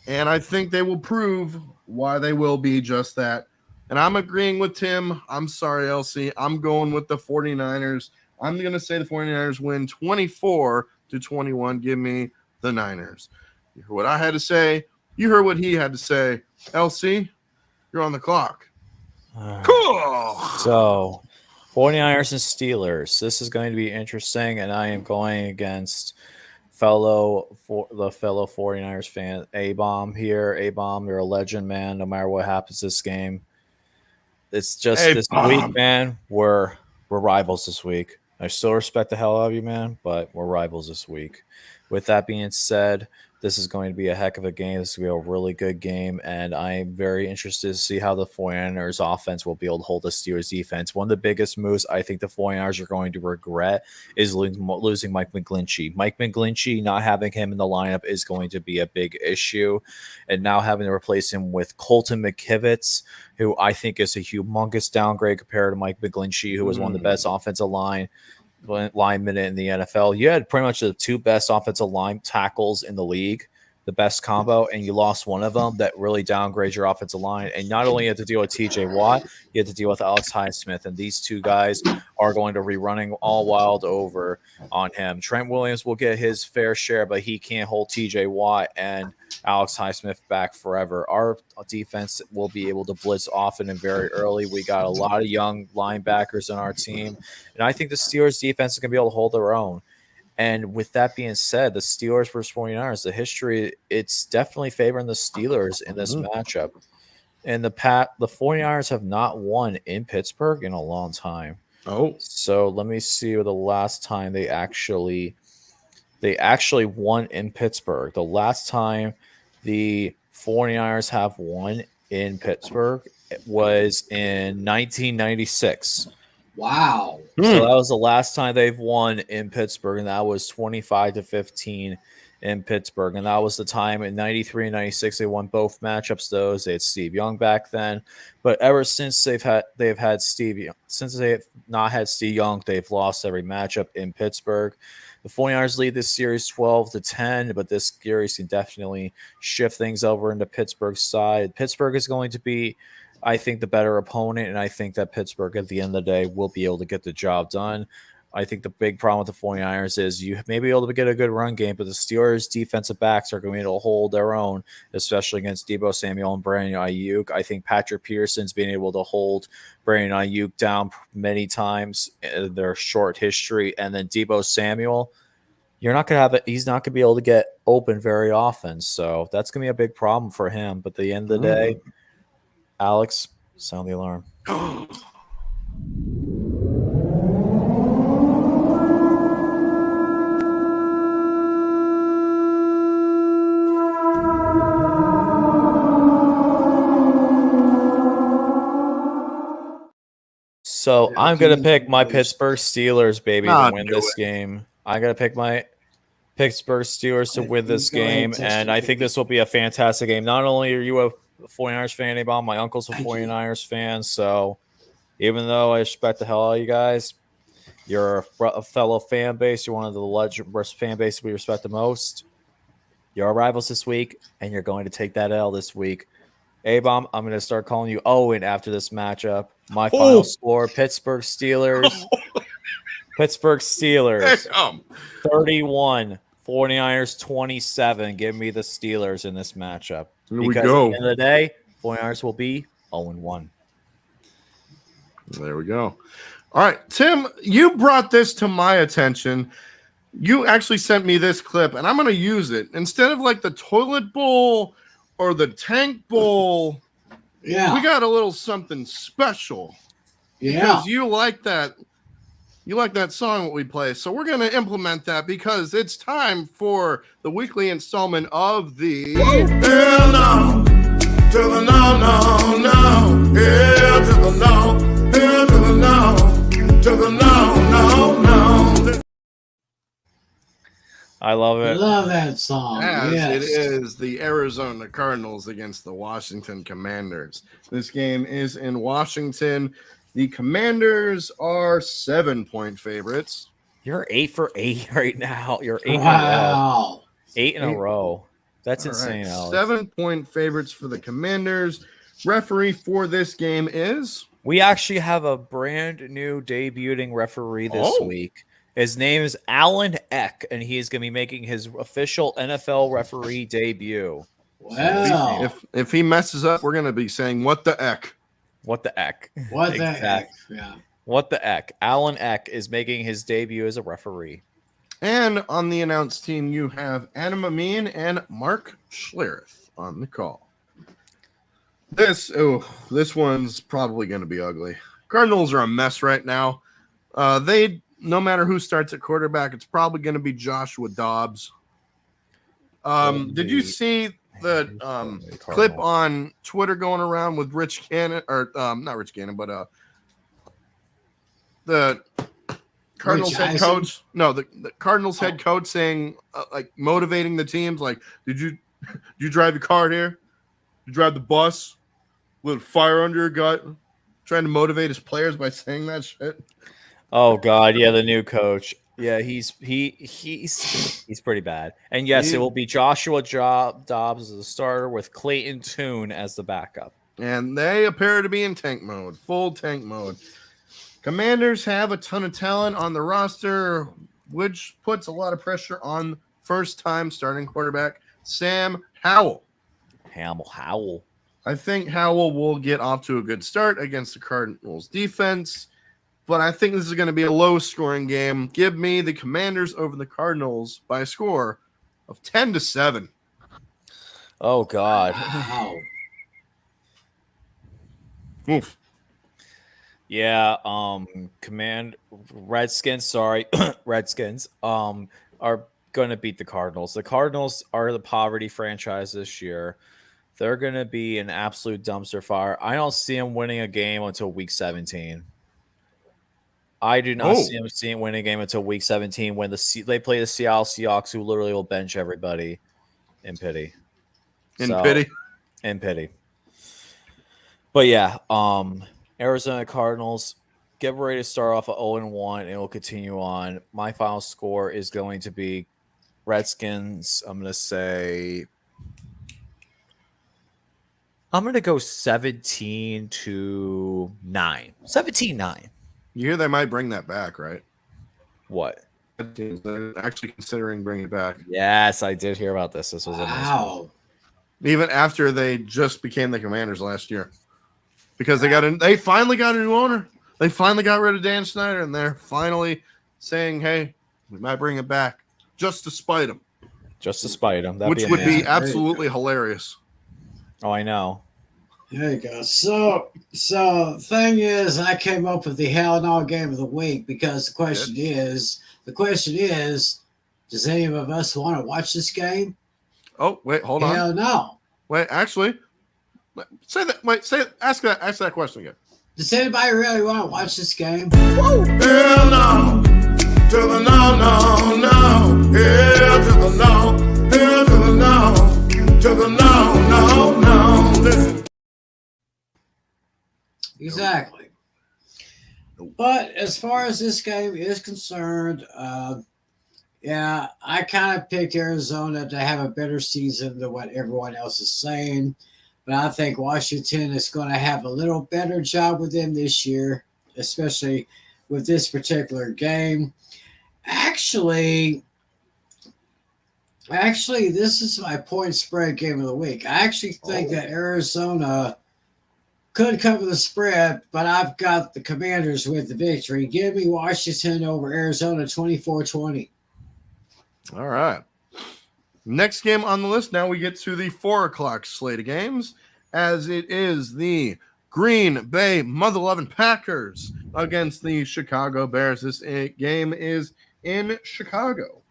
and I think they will prove why they will be just that. And I'm agreeing with Tim. I'm sorry, LC. I'm going with the 49ers. I'm going to say the 49ers win 24-21. Give me the Niners. You heard what I had to say. You heard what he had to say. LC, you're on the clock. Cool. So, 49ers and Steelers. This is going to be interesting, and I am going against fellow 49ers fan, A-Bomb here. A-Bomb, you're a legend, man. No matter what happens this game, it's just this week, man. We're rivals this week. I still respect the hell out of you, man, but we're rivals this week. With that being said, this is going to be a heck of a game. This is going to be a really good game, and I'm very interested to see how the 49ers offense will be able to hold the Steelers defense. One of the biggest moves I think the 49ers are going to regret is losing Mike McGlinchey. Mike McGlinchey, not having him in the lineup is going to be a big issue, and now having to replace him with Colton McKivitz, who I think is a humongous downgrade compared to Mike McGlinchey, who was one of the best offensive linemen in the NFL. You had pretty much the two best offensive line tackles in the league, the best combo, and you lost one of them. That really downgrades your offensive line. And not only you have to deal with TJ Watt, you have to deal with Alex Highsmith, and these two guys are going to be running all wild over on him. Trent Williams will get his fair share, but he can't hold TJ Watt and Alex Highsmith back forever. Our defense will be able to blitz often and very early. We got a lot of young linebackers on our team, and I think the Steelers defense is going to be able to hold their own. And with that being said, the Steelers versus 49ers, the history, it's definitely favoring the Steelers in this matchup. And the 49ers have not won in Pittsburgh in a long time. Oh, so let me see the last time they actually won in Pittsburgh. The last time the 49ers have won in Pittsburgh was in 1996. Wow. So that was the last time they've won in Pittsburgh, and that was 25-15 in Pittsburgh. And that was the time in 93 and 96 they won both matchups. Those they had Steve Young back then, but ever since they've had Steve, since they have not had Steve Young, they've lost every matchup in Pittsburgh. The 49ers lead this series 12-10, but this series can definitely shift things over into Pittsburgh's side. Pittsburgh is going to be, I think, the better opponent, and I think that Pittsburgh at the end of the day will be able to get the job done. I think the big problem with the 49ers is you may be able to get a good run game, but the Steelers' defensive backs are going to be able to hold their own, especially against Deebo Samuel and Brandon Ayuk. I think Patrick Peterson's been able to hold Brandon Ayuk down many times in their short history, and then Deebo Samuel, you're not going to have it. He's not going to be able to get open very often, so that's going to be a big problem for him. But at the end of the day, Alex, sound the alarm. So I'm going to pick my Pittsburgh Steelers, baby, to win this game. I'm going to pick my Pittsburgh Steelers to win this game, and I think this will be a fantastic game. Not only are you a 49ers fan, A-Bomb, my uncle's a 49ers fan, so even though I respect the hell out of you guys, you're a fellow fan base, you're one of the legendary fan base we respect the most. You're our rivals this week, and you're going to take that L this week. A-Bomb, I'm going to start calling you Owen after this matchup. My final score, Pittsburgh Steelers. Pittsburgh Steelers, 31. 49ers 27. Give me the Steelers in this matchup. Here because we go. at the end of the day, 49ers will be 0-1. There we go. All right, Tim, you brought this to my attention. You actually sent me this clip, and I'm going to use it. Instead of like the toilet bowl or the tank bowl, we got a little something special. Because you like that. You like that song what we play. So we're going to implement that because it's time for the weekly installment of the Hell No to the No, No, No. Hell to the No. Hell to the No. To the No, No, No. I love it. I love that song. It is the Arizona Cardinals against the Washington Commanders. This game is in Washington. The Commanders are 7-point favorites. You're 8 for 8 right now. You're 8 Wow. 8 in a row. That's insane, Alex. 7-point favorites for the Commanders. Referee for this game is? We actually have a brand new debuting referee this week. His name is Alan Eck, and he is going to be making his official NFL referee debut. Wow. If he messes up, we're gonna be saying what the heck. What the heck? What the heck? Yeah. What the heck? Alan Eck is making his debut as a referee. And on the announced team, you have Adam Amin and Mark Schlereth on the call. This one's probably going to be ugly. Cardinals are a mess right now. No matter who starts at quarterback, it's probably going to be Joshua Dobbs. Did you see the clip on Twitter going around with Rich Gannon, or not Rich Gannon, but the Cardinals head coach? No, the Cardinals head coach saying, like, motivating the teams, like, did you drive your car here? Did you drive the bus? Little fire under your gut? Trying to motivate his players by saying that shit. Oh God, yeah, the new coach. Yeah, he's pretty bad. And yes, it will be Joshua Dobbs as the starter with Clayton Tune as the backup. And they appear to be in tank mode, full tank mode. Commanders have a ton of talent on the roster, which puts a lot of pressure on first-time starting quarterback Sam Howell. Howell. I think Howell will get off to a good start against the Cardinals defense, but I think this is going to be a low-scoring game. Give me the Commanders over the Cardinals by a score of 10-7. Oh God. Wow. Oof. Yeah, Redskins are going to beat the Cardinals. The Cardinals are the poverty franchise this year. They're going to be an absolute dumpster fire. I don't see them winning a game until week 17. I do not see them winning a game until week 17 when they play the Seattle Seahawks, who literally will bench everybody in pity. In pity. But yeah, Arizona Cardinals, get ready to start off at 0-1, and it will continue on. My final score is going to be Redskins. I'm going to go 17-9. 17-9. You hear they might bring that back, right? What? They're actually considering bringing it back. Yes, I did hear about this. This was a nice one. Even after they just became the Commanders last year. Because they finally got a new owner. They finally got rid of Dan Snyder, and they're finally saying, hey, we might bring it back just to spite him. Just to spite him. Which would be absolutely hilarious. Oh, I know. There you go. So thing is, I came up with the Hell No game of the week because the question is, does any of us want to watch this game? Oh, wait, hold on. Hell no. Wait, actually, ask that question again. Does anybody really want to watch this game? Woo! Hell no. To the no, no, no. Hell to the no. Hell to the no. To the no, no, no. Listen. Exactly. But as far as this game is concerned, yeah, I kind of picked Arizona to have a better season than what everyone else is saying. But I think Washington is going to have a little better job with them this year, especially with this particular game. Actually, this is my point spread game of the week. I actually think that Arizona could cover the spread, but I've got the Commanders with the victory. Give me Washington over Arizona 24-20. All right. Next game on the list, now we get to the 4 o'clock slate of games, as it is the Green Bay Mother-Loving Packers against the Chicago Bears. This game is in Chicago.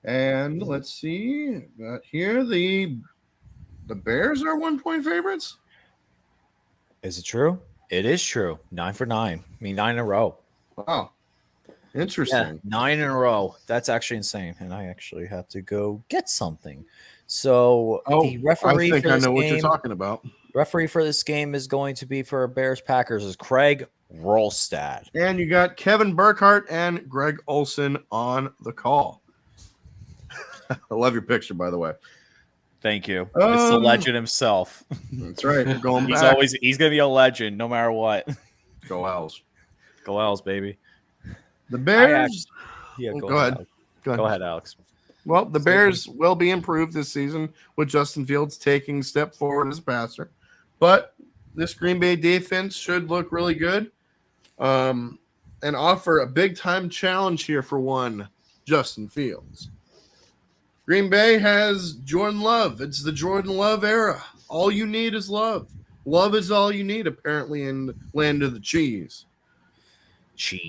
And let's see, got here the Bears are 1-point favorites. Is it true? It is true. 9 for 9. I mean, 9 in a row. Wow. Interesting. Yeah, 9 in a row. That's actually insane. And I actually have to go get something. So the referee I think I know what you're talking about. Referee for this game is going to be for Bears Packers is Craig Rolstad. And you got Kevin Burkhardt and Greg Olson on the call. I love your picture, by the way. Thank you. It's the legend himself. That's right. Going he's back. He's gonna be a legend no matter what. Go Owls. Go Owls, baby. The Bears. Go ahead. Go ahead, Alex. Well, the Bears will be improved this season with Justin Fields taking a step forward as a passer. But this Green Bay defense should look really good and offer a big-time challenge here for one Justin Fields. Green Bay has Jordan Love. It's the Jordan Love era. All you need is love. Love is all you need, apparently, in the land of the cheese.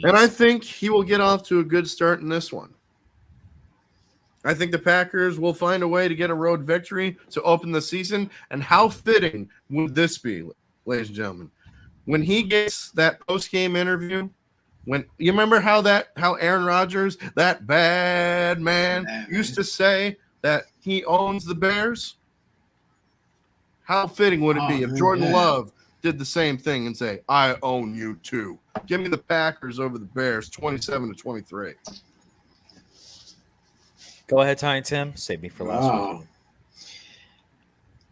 And I think he will get off to a good start in this one. I think the Packers will find a way to get a road victory to open the season. And how fitting would this be, ladies and gentlemen? When he gets that post-game interview, when you remember how Aaron Rodgers, that bad man, used to say that he owns the Bears? How fitting would it be if Jordan Love did the same thing and say, I own you too? Give me the Packers over the Bears, 27-23. Go ahead, Ty and Tim. Save me for last week.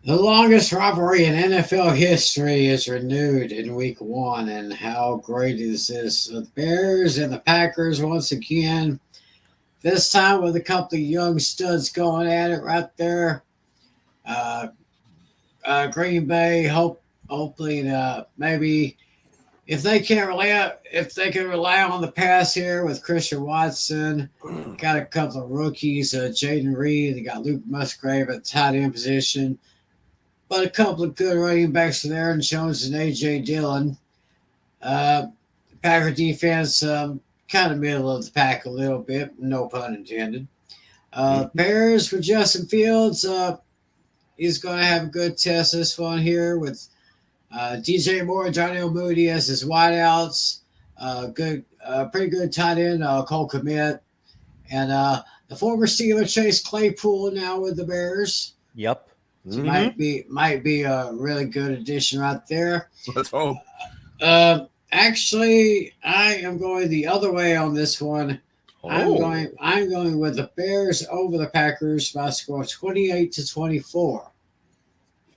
The longest rivalry in NFL history is renewed in week 1. And how great is this? The Bears and the Packers once again. This time with a couple of young studs going at it right there. Green Bay, hopefully, maybe if they can rely on the pass here with Christian Watson, got a couple of rookies, Jaden Reed, they got Luke Musgrave at tight end position, but a couple of good running backs there, and Jones and AJ Dillon. Packer defense, kind of middle of the pack a little bit, no pun intended. Bears for Justin Fields. He's going to have a good test this one here with DJ Moore and Johnny Moody as his wideouts. Pretty good tight end, Cole Kmet. And the former Steeler Chase Claypool now with the Bears. Yep. So might be a really good addition right there. Let's hope. Actually, I am going the other way on this one. I'm going with the Bears over the Packers by a score of 28-24.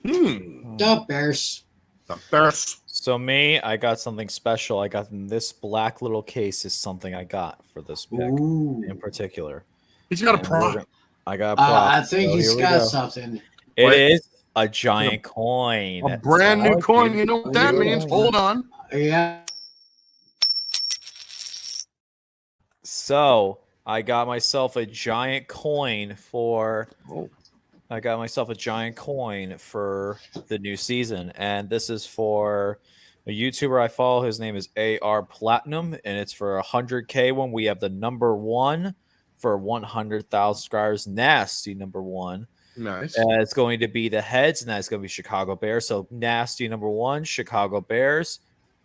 The Bears. The Bears. So me, I got something special. I got this black little case is something I got for this pick in particular. He's got a prop. I got a prop. I think he's got something. It is a giant coin. A brand new coin. You know what that means. Hold on. Yeah. So I got myself a giant coin for the new season, and this is for a YouTuber I follow. His name is AR Platinum, and it's for 100K one. We have the number 1 for 100,000 subscribers. Nasty number 1. Nice. It's going to be the heads, and that's going to be Chicago Bears. So Nasty number 1, Chicago Bears,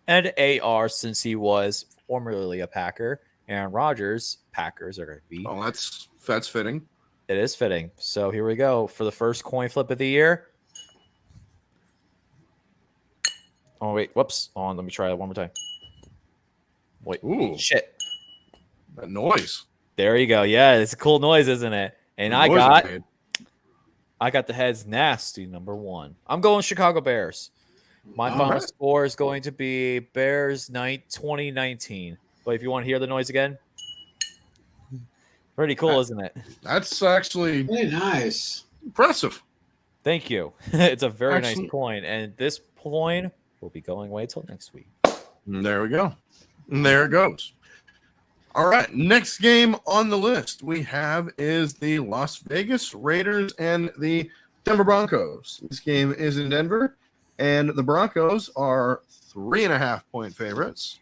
and AR, since he was formerly a Packer. Aaron Rodgers, Packers are going to be. Oh, that's fitting. It is fitting. So here we go for the first coin flip of the year. Oh, wait. Whoops. Hold on. Let me try it one more time. Wait. Ooh. Shit. That noise. There you go. Yeah, it's a cool noise, isn't it? And I got the heads nasty number 1. I'm going Chicago Bears. My final score is going to be Bears 2019. But if you want to hear the noise again, pretty cool, isn't it? That's actually very nice. Impressive. Thank you. It's a very nice coin. And this coin will be going away till next week. There we go. And there it goes. All right. Next game on the list we have is the Las Vegas Raiders and the Denver Broncos. This game is in Denver, and the Broncos are 3.5-point favorites.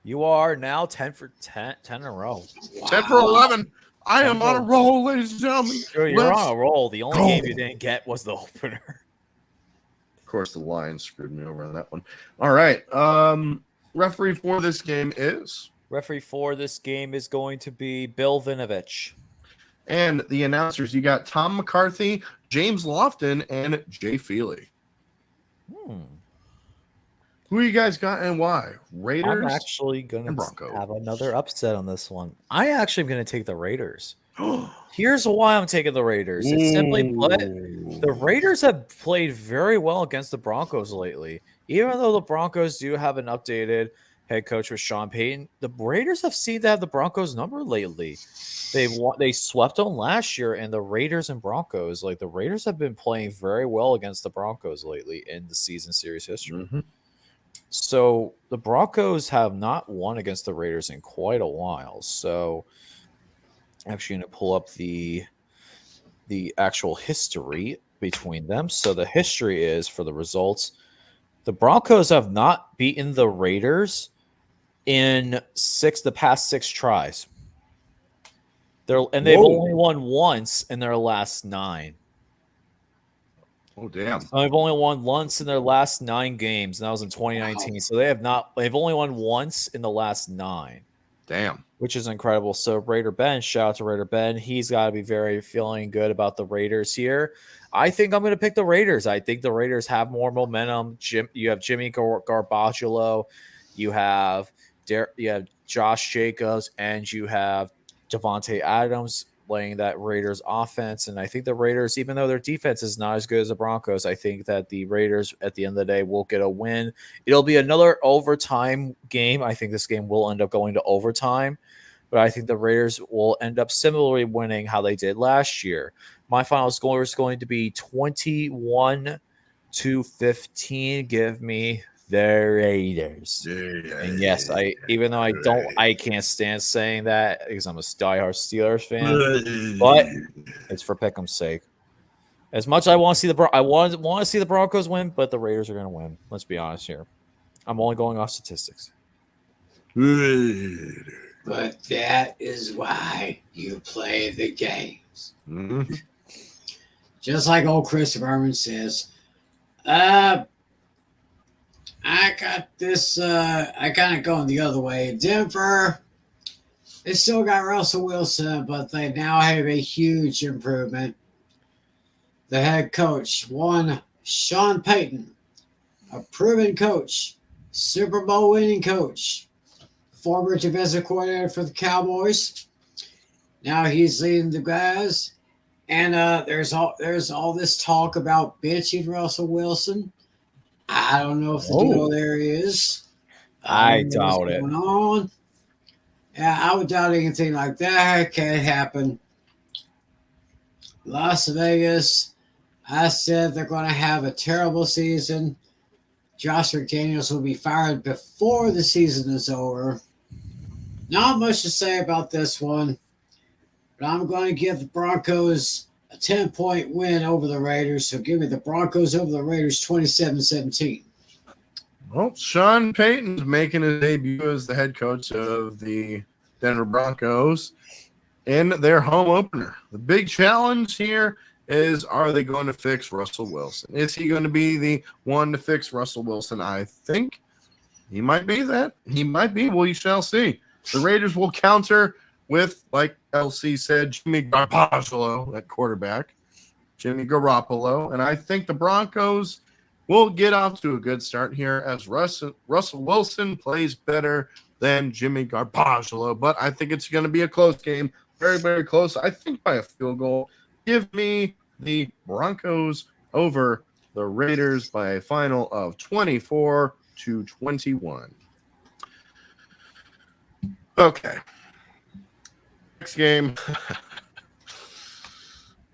You are now 10 in a row. Wow. 10 for 11. I am on a roll, ladies and gentlemen. Sure, you're on a roll. The only game you didn't get was the opener. Of course, the Lions screwed me over on that one. All right. Referee for this game is? Referee for this game is going to be Bill Vinovich. And the announcers, you got Tom McCarthy, James Lofton, and Jay Feely. Who you guys got and why? Raiders. I'm actually going to have another upset on this one. I actually am going to take the Raiders. Here's why I'm taking the Raiders. It's simply put, the Raiders have played very well against the Broncos lately. Even though the Broncos do have an updated head coach with Sean Payton, the Raiders have seemed to have the Broncos number lately. They swept them last year, and the Raiders and Broncos, like the Raiders have been playing very well against the Broncos lately in the season series history. Mm-hmm. So the Broncos have not won against the Raiders in quite a while. So I'm actually going to pull up the actual history between them. So the history is for the results. The Broncos have not beaten the Raiders in the past 6 tries. They've only won once in their last 9. Oh, damn. So they've only won once in their last 9 games, and that was in 2019. Wow. So they've only won once in the last 9. Damn. Which is incredible. So Raider Ben, shout out to Raider Ben. He's got to be very feeling good about the Raiders here. I think I'm going to pick the Raiders. I think the Raiders have more momentum. You have Jimmy Garbaggio, you have Josh Jacobs, and you have Devontae Adams playing that Raiders offense. And I think the Raiders, even though their defense is not as good as the Broncos, I think that the Raiders at the end of the day will get a win. It'll be another overtime game. I think this game will end up going to overtime, but I think the Raiders will end up similarly winning how they did last year. My final score is going to be 21-15. Give me the Raiders. And yes, I can't stand saying that because I'm a diehard Steelers fan, but it's for Pick'em's sake. As much as I want to see the Broncos win, but the Raiders are going to win. Let's be honest here. I'm only going off statistics. But that is why you play the games. Mm-hmm. Just like old Chris Berman says, I got this. I kind of going the other way. Denver, they still got Russell Wilson, but they now have a huge improvement. The head coach, Sean Payton, a proven coach, Super Bowl winning coach, former defensive coordinator for the Cowboys. Now he's leading the guys, and there's all this talk about benching Russell Wilson. I don't know if the deal there is. I doubt it. On. Yeah, I would doubt anything like that can't happen. Las Vegas, I said they're going to have a terrible season. Josh McDaniels will be fired before the season is over. Not much to say about this one, but I'm going to give the Broncos a 10-point win over the Raiders. So give me the Broncos over the Raiders 27-17. Well, Sean Payton's making his debut as the head coach of the Denver Broncos in their home opener. The big challenge here is, are they going to fix Russell Wilson? Is he going to be the one to fix Russell Wilson? I think he might be that. He might be. We shall see. The Raiders will counter with, like LC said, Jimmy Garoppolo at quarterback. Jimmy Garoppolo. And I think the Broncos will get off to a good start here as Russell Wilson plays better than Jimmy Garoppolo. But I think it's going to be a close game. Very, very close. I think by a field goal. Give me the Broncos over the Raiders by a final of 24-21. Okay. Next game.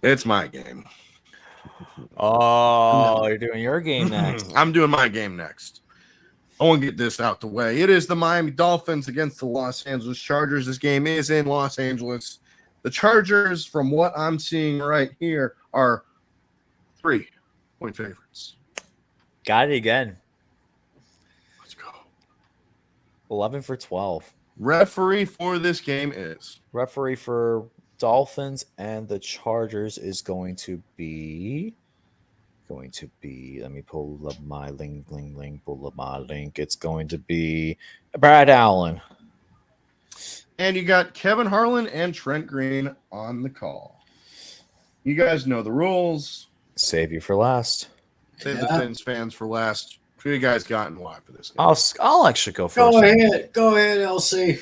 It's my game. Oh, you're doing your game next. I'm doing my game next. I want to get this out the way. It is the Miami Dolphins against the Los Angeles Chargers. This game is in Los Angeles. The Chargers, from what I'm seeing right here, are 3-point favorites. Got it again. Let's go. 11 for 12. Referee for this game is? Referee for Dolphins and the Chargers is going to be, let me pull up my link, pull up my link. It's going to be Brad Allen. And you got Kevin Harlan and Trent Green on the call. You guys know the rules. Save you for last. Save the Fins fans for last. Who you guys got and why for this game? I'll actually go first. Go ahead, LC.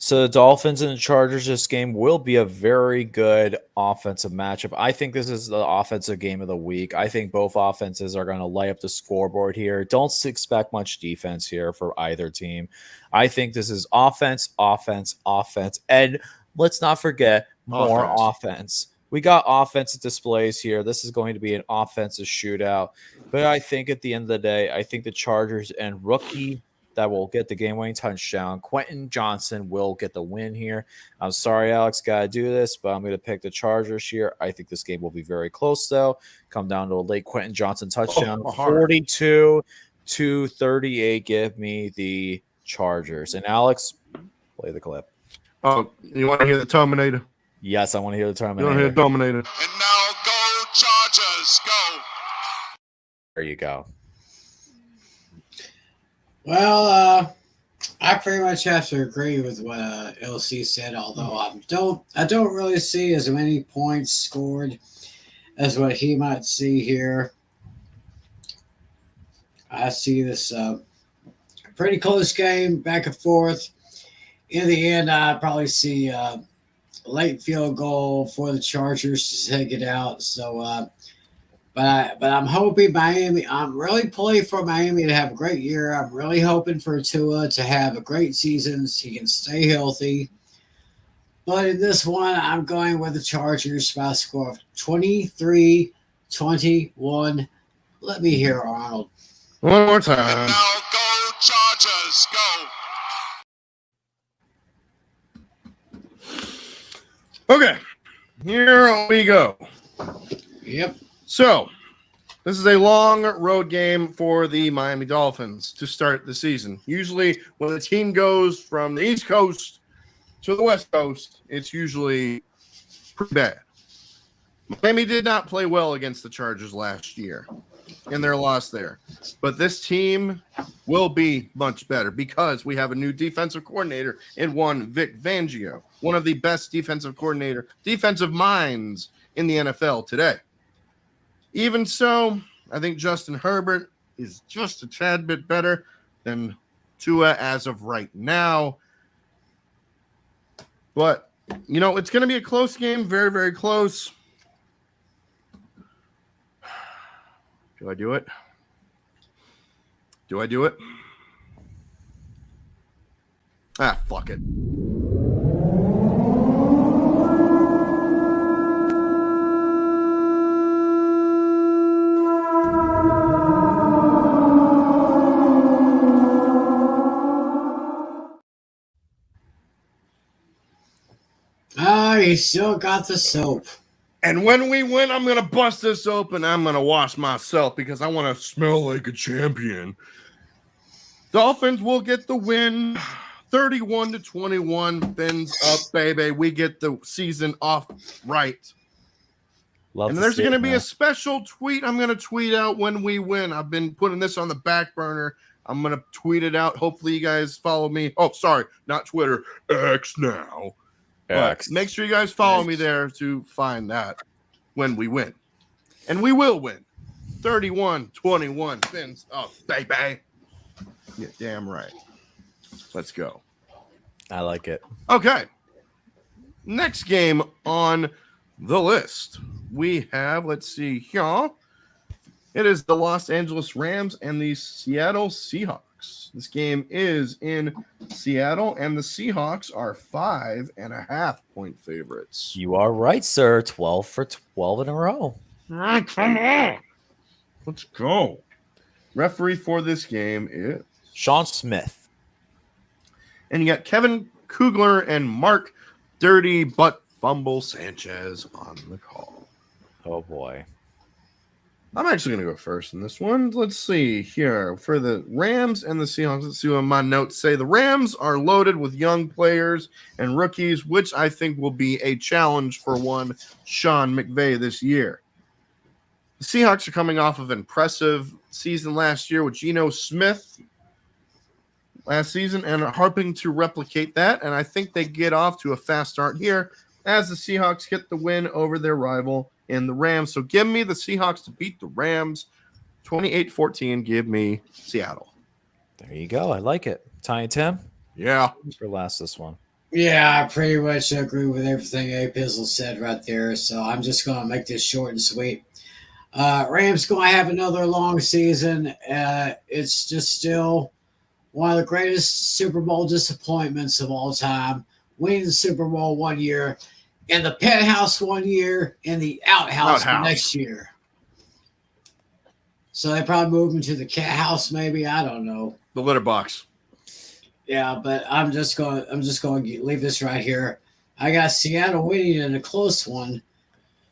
So the Dolphins and the Chargers, this game will be a very good offensive matchup. I think this is the offensive game of the week. I think both offenses are going to light up the scoreboard here. Don't expect much defense here for either team. I think this is offense, offense, offense. And let's not forget more offense. We got offensive displays here. This is going to be an offensive shootout. But I think at the end of the day, I think the Chargers and rookie that will get the game-winning touchdown, Quentin Johnson, will get the win here. I'm sorry, Alex, got to do this, but I'm going to pick the Chargers here. I think this game will be very close, though. Come down to a late Quentin Johnson touchdown. 42-38. Give me the Chargers. And Alex, play the clip. Oh, you want to hear the Terminator? Yes, I want to hear the Terminator. You want to hear Terminator? And now go Chargers, go. There you go. Well, I pretty much have to agree with what LC said, although I don't really see as many points scored as what he might see here. I see this pretty close game, back and forth. In the end, I probably see a late field goal for the Chargers to take it out. So, but I'm hoping Miami. I'm really pulling for Miami to have a great year. I'm really hoping for Tua to have a great season so he can stay healthy. But in this one, I'm going with the Chargers by a score of 23-21. Let me hear Arnold. One more And time. now go Chargers, go. Okay, here we go. Yep. So, this is a long road game for the Miami Dolphins to start the season. Usually, when the team goes from the East Coast to the West Coast, it's usually pretty bad. Miami did not play well against the Chargers last year in their loss there. But this team will be much better because we have a new defensive coordinator in one Vic Fangio, one of the best defensive minds in the NFL today. Even so, I think Justin Herbert is just a tad bit better than Tua as of right now. But, you know, it's going to be a close game, very, very close. Do I do it? Do I do it? Ah, fuck it. He still got the soap. And when we win, I'm going to bust this open. I'm going to wash myself because I want to smell like a champion. Dolphins will get the win. 31-21. Fins up, baby. We get the season off right. Love And to there's see going to it, be man. a special tweet I'm going to tweet out when we win. I've been putting this on the back burner. I'm going to tweet it out. Hopefully you guys follow me. Oh, sorry, not Twitter. X now. But X. make sure you guys follow me there to find that when we win. And we will win. 31-21. Fins up, baby. Yeah, damn right. Let's go. I like it. Okay. Next game on the list. We have, let's see here. It is the Los Angeles Rams and the Seattle Seahawks. This game is in Seattle, and the Seahawks are 5.5-point favorites. You are right, sir. 12 for 12 in a row. Come on. Let's go. Referee for this game is Sean Smith. And you got Kevin Kugler and Mark Dirty Butt Fumble Sanchez on the call. Oh, boy. I'm actually going to go first in this one. Let's see here. For the Rams and the Seahawks, let's see what my notes say. The Rams are loaded with young players and rookies, which I think will be a challenge for one Sean McVay this year. The Seahawks are coming off of an impressive season last year with Geno Smith last season and are hoping to replicate that. And I think they get off to a fast start here as the Seahawks get the win over their rival in the Rams. So give me the Seahawks to beat the Rams. 28-14. Give me Seattle. There you go. I like it. Tiny Tim? Yeah. For last this one. Yeah, I pretty much agree with everything A Pizzle said right there. So I'm just going to make this short and sweet. Rams going to have another long season. It's just still one of the greatest Super Bowl disappointments of all time. Winning the Super Bowl one year, and the penthouse one year, and the outhouse the next year. So they probably moved into the cat house, maybe. I don't know. The litter box. Yeah, but I'm just going to leave this right here. I got Seattle winning in a close one.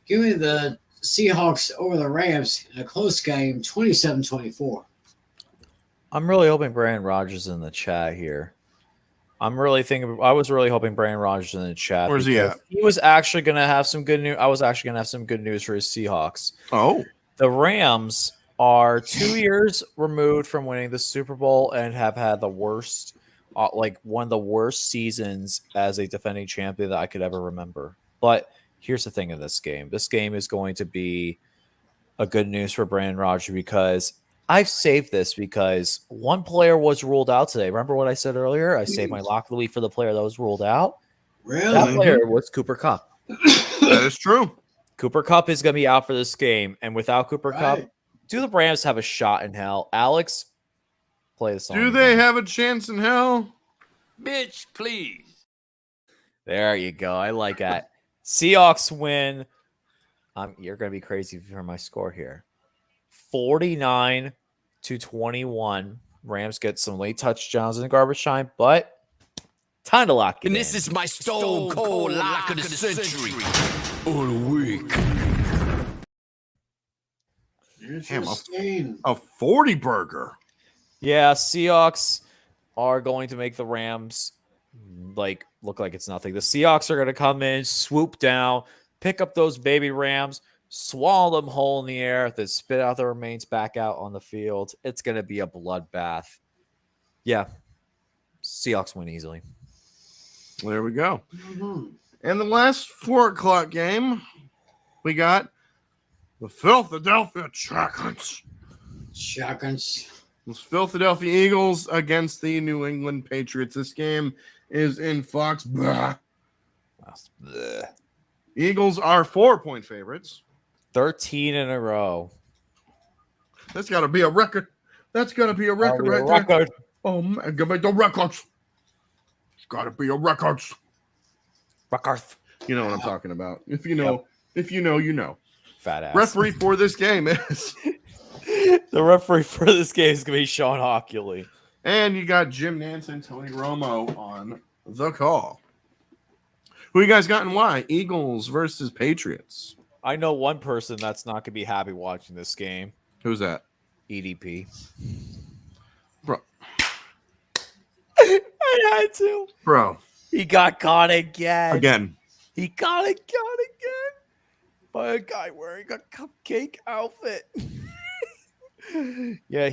Give me the Seahawks over the Rams in a close game, 27-24. I'm really hoping Brandon Rogers in the chat here. I was really hoping Brandon Rogers in the chat. Where's he at? He was actually going to have some good news. I was actually going to have some good news for his Seahawks. Oh. The Rams are 2 years removed from winning the Super Bowl and have had the worst, one of the worst seasons as a defending champion that I could ever remember. But here's the thing in this game. This game is going to be a good news for Brandon Rogers because I've saved this because one player was ruled out today. Remember what I said earlier? I saved my lock of the week for the player that was ruled out. Really? That player was Cooper Kupp. That is true. Cooper Kupp is going to be out for this game. And without Cooper Kupp, do the Rams have a shot in hell? Alex, play the song. Do they have a chance in hell? Bitch, please. There you go. I like that. Seahawks win. You're going to be crazy if you hear my score here. 49-21. Rams get some late touchdowns in the garbage time, but time to lock it And in. this is my stone cold lock of the century. Or the week. Damn, a 40 burger. Yeah, Seahawks are going to make the Rams look like it's nothing. The Seahawks are going to come in, swoop down, pick up those baby Rams, swallow them whole in the air, then spit out the remains back out on the field. It's going to be a bloodbath. Yeah, Seahawks win easily. There we go. And the last 4 o'clock game, we got the Philadelphia Dragons. The Philadelphia Eagles against the New England Patriots. This game is in Foxborough. Eagles are 4-point favorites. 13 in a row. That's got to be a record. That's got to be a record right there. Oh, man. Give me the records. It's got to be a record. Record. You know what I'm talking about. If you know, you know. Fat ass. Referee for this game is... The referee for this game is going to be Sean Hockley. And you got Jim Nance and Tony Romo on the call. Who you guys got and why? Eagles versus Patriots. I know one person that's not going to be happy watching this game. Who's that? EDP. Bro. I had to. Bro. He got caught again. He got again by a guy wearing a cupcake outfit. Yeah,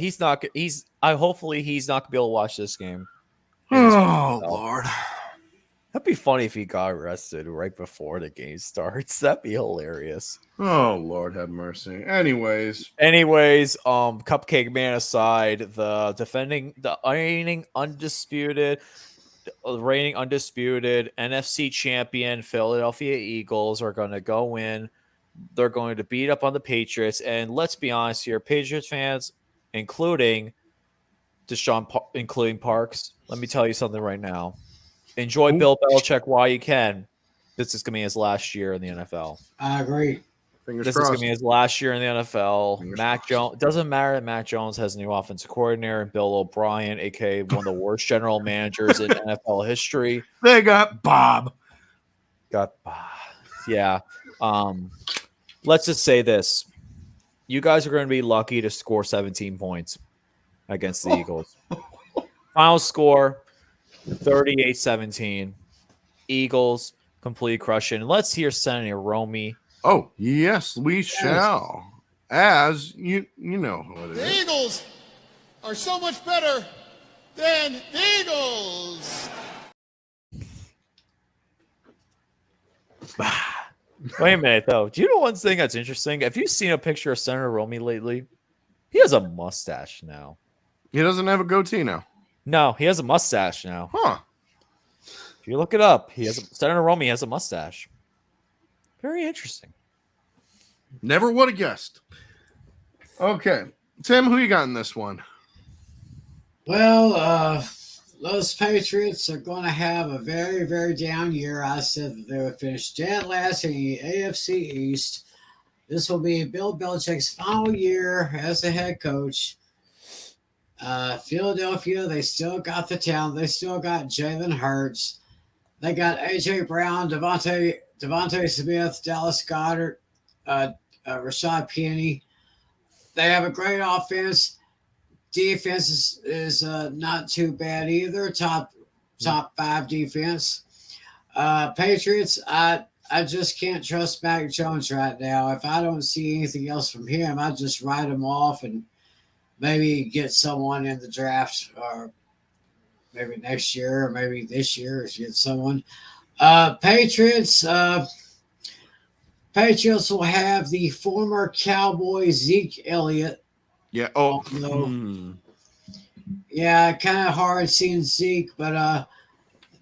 hopefully he's not gonna be able to watch this game. Oh, Lord. That'd be funny if he got arrested right before the game starts. That'd be hilarious. Oh, Lord have mercy. Anyways, Cupcake Man aside, the reigning undisputed NFC champion Philadelphia Eagles are going to go in. They're going to beat up on the Patriots. And let's be honest here, Patriots fans, including Parks, let me tell you something right now. Enjoy Bill Belichick while you can. This is going to be his last year in the NFL. I agree. Fingers This crossed. is going to be his last year in the NFL. Fingers Mac crossed. Jones. Doesn't matter that Mac Jones has a new offensive coordinator and Bill O'Brien, aka one of the worst general managers in NFL history. They got Bob. Yeah. Let's just say this. You guys are going to be lucky to score 17 points against the Eagles. Final score, 38-17. Eagles complete crushing. Let's hear Senator Romy. Oh, yes, we shall. As you know who it The is. Eagles are so much better than the Eagles. Wait a minute, though. Do you know one thing that's interesting? Have you seen a picture of Senator Romy lately? He has a mustache now. He doesn't have a goatee now. No, he has a mustache now. Huh. If you look it up, Senator Romney has a mustache. Very interesting. Never would have guessed. Okay. Tim, who you got in this one? Well, those Patriots are going to have a very, very down year. I said that they would finish dead last in the AFC East. This will be Bill Belichick's final year as the head coach. Philadelphia, they still got the talent. They still got Jalen Hurts. They got A.J. Brown, Devontae Smith, Dallas Goedert, Rashad Penny. They have a great offense. Defense is not too bad either. Top 5 defense. Patriots, I just can't trust Mac Jones right now. If I don't see anything else from him, I just write him off and maybe get someone in the draft, or maybe next year, or maybe this year, get someone. Patriots will have the former Cowboy Zeke Elliott. Yeah. Yeah, kind of hard seeing Zeke, but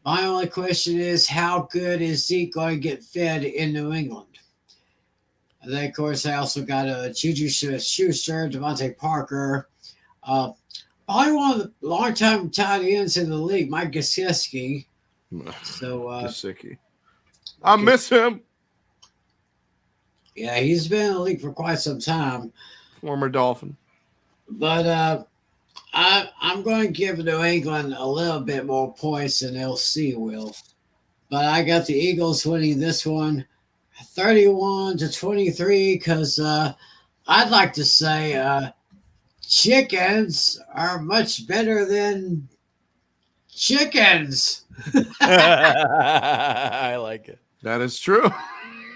my only question is, how good is Zeke going to get fed in New England? And then, of course, I also got Juju Schuster, Devontae Parker, probably one of the long-time tight ends in the league, Mike Gesicki. So, Gesicki. I miss him. Yeah, he's been in the league for quite some time. Former Dolphin. But I'm going to give New England a little bit more points than LC will. But I got the Eagles winning this one 31-23 because I'd like to say chickens are much better than chickens. I like it. That is true.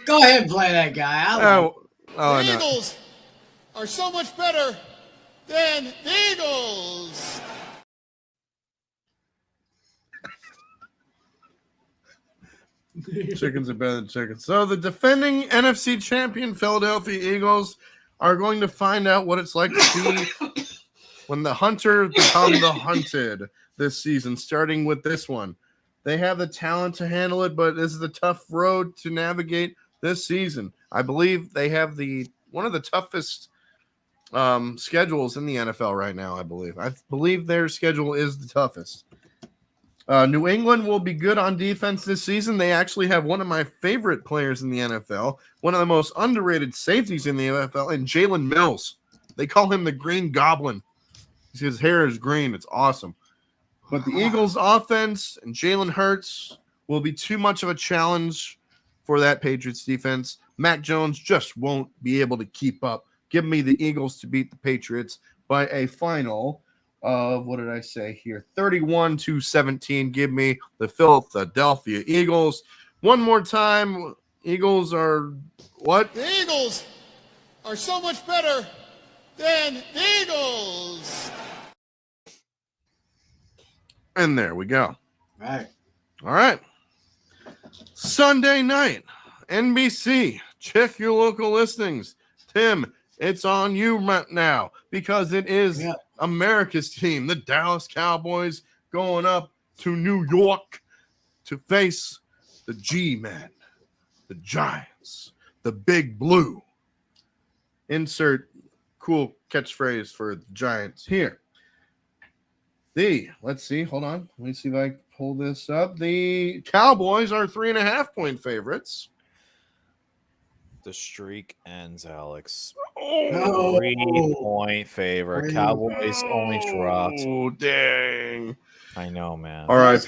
Go ahead and play that guy. The Eagles are so much better than the Eagles. Chickens are better than chickens. So the defending NFC champion Philadelphia Eagles are going to find out what it's like to be when the hunter become the hunted this season, starting with this one. They have the talent to handle it, but this is a tough road to navigate this season. I believe they have one of the toughest schedules in the NFL right now. I believe their schedule is the toughest. New England will be good on defense this season. They actually have one of my favorite players in the NFL, one of the most underrated safeties in the NFL, and Jalen Mills. They call him the Green Goblin. His hair is green. It's awesome. But the Eagles' offense and Jalen Hurts will be too much of a challenge for that Patriots defense. Mac Jones just won't be able to keep up. Give me the Eagles to beat the Patriots by a final of, what did I say here? 31-17. Give me the Philadelphia Eagles. One more time. Eagles are what? The Eagles are so much better than the Eagles. And there we go. Right. All right. Sunday night, NBC. Check your local listings. Tim, it's on you right now because it is America's team, the Dallas Cowboys, going up to New York to face the G-Men, the Giants, the Big Blue. Insert cool catchphrase for the Giants here. Let's see, hold on. Let me see if I can pull this up. The Cowboys are 3.5-point favorites. The streak ends, Alex. Oh. 3-point favorite. Cowboys only dropped. Oh, dang. I know, man. All right.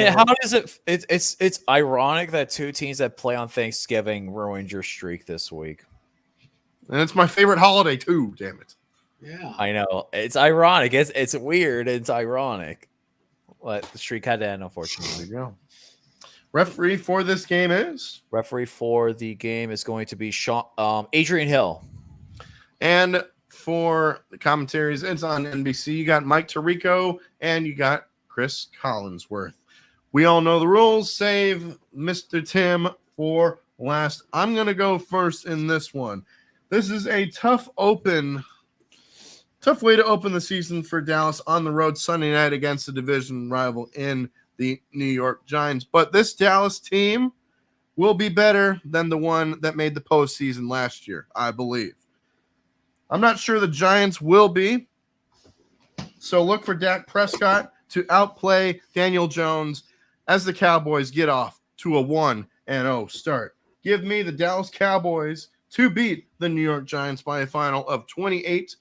How does it? It's ironic that two teams that play on Thanksgiving ruined your streak this week. And it's my favorite holiday too. Damn it. Yeah. I know. It's ironic. It's weird. It's ironic. But the streak had to end, unfortunately. There you go. Referee for this game is? Referee for the game is going to be Adrian Hill. And for the commentaries, it's on NBC. You got Mike Tirico and you got Chris Collinsworth. We all know the rules. Save Mr. Tim for last. I'm going to go first in this one. This is a tough way to open the season for Dallas on the road Sunday night against the division rival in the New York Giants. But this Dallas team will be better than the one that made the postseason last year, I believe. I'm not sure the Giants will be. So look for Dak Prescott to outplay Daniel Jones as the Cowboys get off to a 1-0 start. Give me the Dallas Cowboys to beat the New York Giants by a final of 28-24.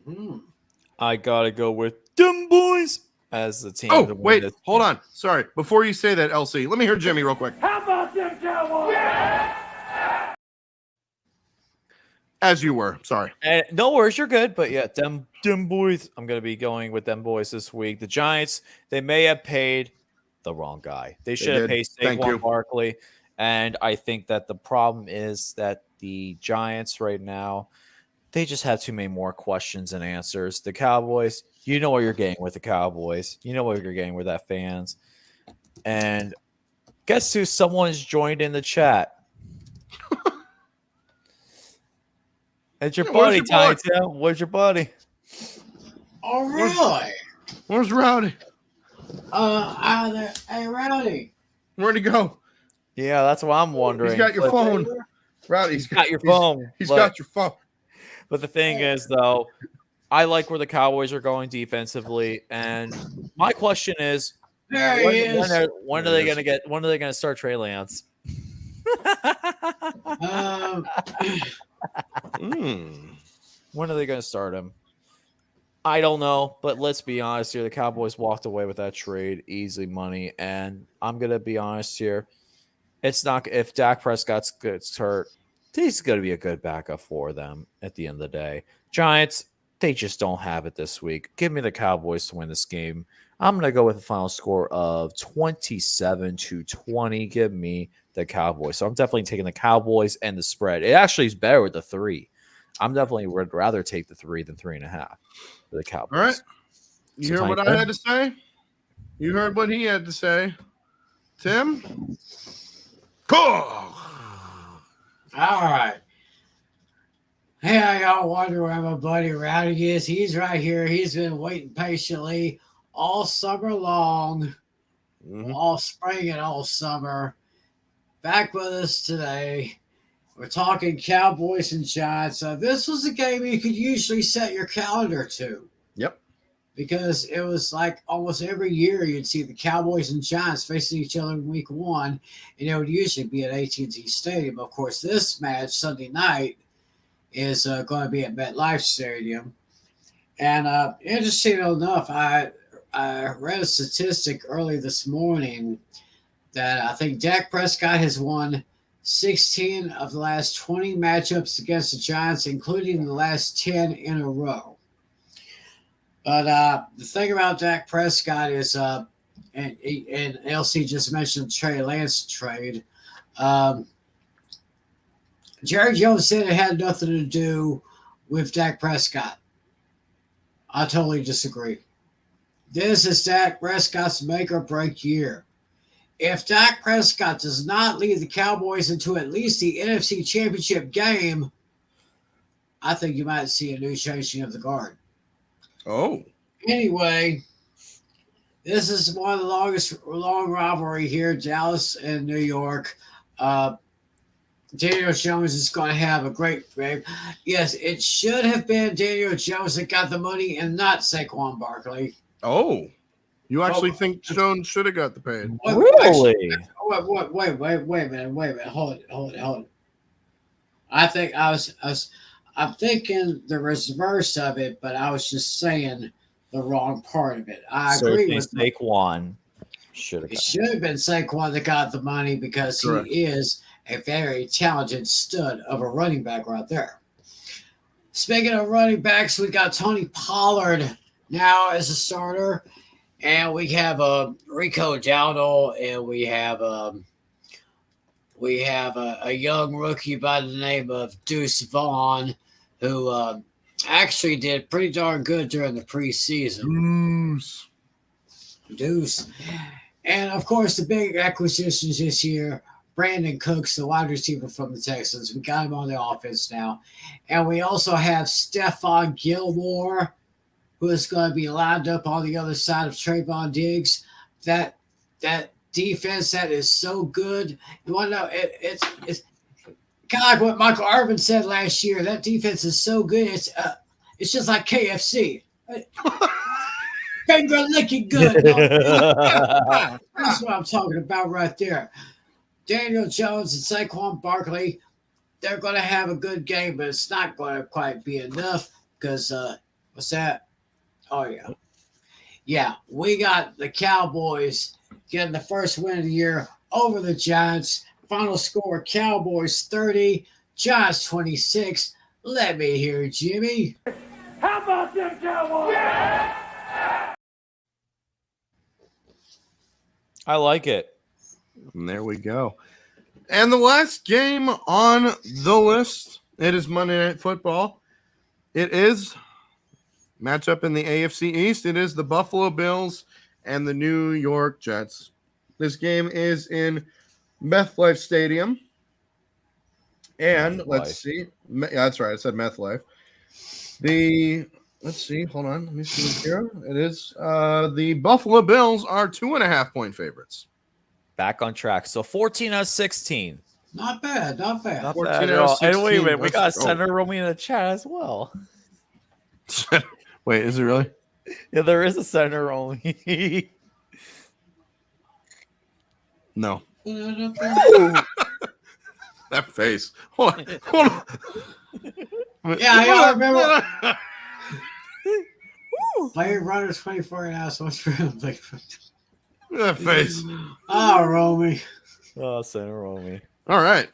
Mm-hmm. I gotta go with them boys as the team. Oh, to win wait, this hold game. on. Sorry. Before you say that, LC, let me hear Jimmy real quick. How about them Cowboys? As you were. Sorry. And no worries, you're good. But yeah, them boys. I'm gonna be going with them boys this week. The Giants, they may have paid the wrong guy. They should have did. paid Thank you. Saquon Barkley. And I think that the problem is that the Giants right now, they just have too many more questions and answers. The Cowboys, you know what you're getting with the Cowboys. You know what you're getting with that fans. And guess who? Someone has joined in the chat. It's your Yeah, where's buddy, your Tiny boy? Tim. Where's your buddy? Oh, really? Where's Rowdy? Out there. Hey, Rowdy. Where'd he go? Yeah, that's what I'm wondering. He's got your But- phone. Rowdy, He's got your phone. He's but- got your phone. But the thing is, though, I like where the Cowboys are going defensively, and my question is, There he is. when are they going to get? When are they going to start Trey Lance? Um, When are they going to start him? I don't know, but let's be honest here. The Cowboys walked away with that trade, easy money, and I'm going to be honest here. It's not if Dak Prescott gets hurt, he's going to be a good backup for them at the end of the day. Giants, they just don't have it this week. Give me the Cowboys to win this game. I'm going to go with a final score of 27-20. Give me the Cowboys. So I'm definitely taking the Cowboys and the spread. It actually is better with the 3. I'm definitely would rather take the 3 than 3.5 for the Cowboys. All right. You So hear what Tiny I Tim? had to say? You heard what he had to say. Tim? Cool. all right. Hey, y'all wonder where my buddy Rowdy is. He's right here. He's been waiting patiently all summer long, all spring and all summer. Back with us today. We're talking Cowboys and Giants. This was a game you could usually set your calendar to. Yep. Because it was like almost every year you'd see the Cowboys and Giants facing each other in week 1, and it would usually be at AT&T Stadium. Of course, this match Sunday night is going to be at MetLife Stadium. And interesting enough, I read a statistic early this morning that I think Dak Prescott has won 16 of the last 20 matchups against the Giants, including the last 10 in a row. But the thing about Dak Prescott is, and LC just mentioned Trey Lance trade. Jerry Jones said it had nothing to do with Dak Prescott. I totally disagree. This is Dak Prescott's make or break year. If Dak Prescott does not lead the Cowboys into at least the NFC Championship game, I think you might see a new changing of the guard. Oh. Anyway, this is one of the long rivalry here, Dallas and New York. Daniel Jones is going to have a great game. Yes, it should have been Daniel Jones that got the money and not Saquon Barkley. Oh. You actually think Jones should have got the paid? Really? Wait a minute. Hold it. I'm thinking the reverse of it, but I was just saying the wrong part of it. I agree with Saquon. Should have. It should have been Saquon that got the money because Correct. he is a very talented stud of a running back right there. Speaking of running backs, we got Tony Pollard now as a starter, and we have Rico Dowdle, and we have a young rookie by the name of Deuce Vaughn, who actually did pretty darn good during the preseason. Deuce. And, of course, the big acquisitions this year, Brandon Cooks, the wide receiver from the Texans. We got him on the offense now. And we also have Stephon Gilmore, who is going to be lined up on the other side of Trayvon Diggs. That defense that is so good. You want to know? It's kind of like what Michael Irvin said last year. That defense is so good. It's just like KFC. Finger licking good. That's what I'm talking about right there. Daniel Jones and Saquon Barkley, they're going to have a good game, but it's not going to quite be enough because, what's that? Oh, yeah. Yeah, we got the Cowboys getting the first win of the year over the Giants. Final score, Cowboys 30, Giants 26. Let me hear Jimmy. How about them Cowboys? Yeah! I like it. And there we go. And the last game on the list, it is Monday Night Football. It is matchup in the AFC East. It is the Buffalo Bills and the New York Jets. This game is in MetLife Stadium. And let's see. Yeah, that's right. I said MetLife. Let's see. Hold on. Let me see here. It is the Buffalo Bills are 2.5-point favorites. Back on track. So 14 out of 16. Not bad. Not 14 bad at out of all. And wait a 16. minute. We got Let's go. Senator Romy in the chat as well. Wait, is it really? Yeah, there is a Senator Romy. No. That face. Hold on. Yeah, I remember. Player runners 24 and out. So much for him. That face. Oh, Romy. Oh, Senator Romy. All right.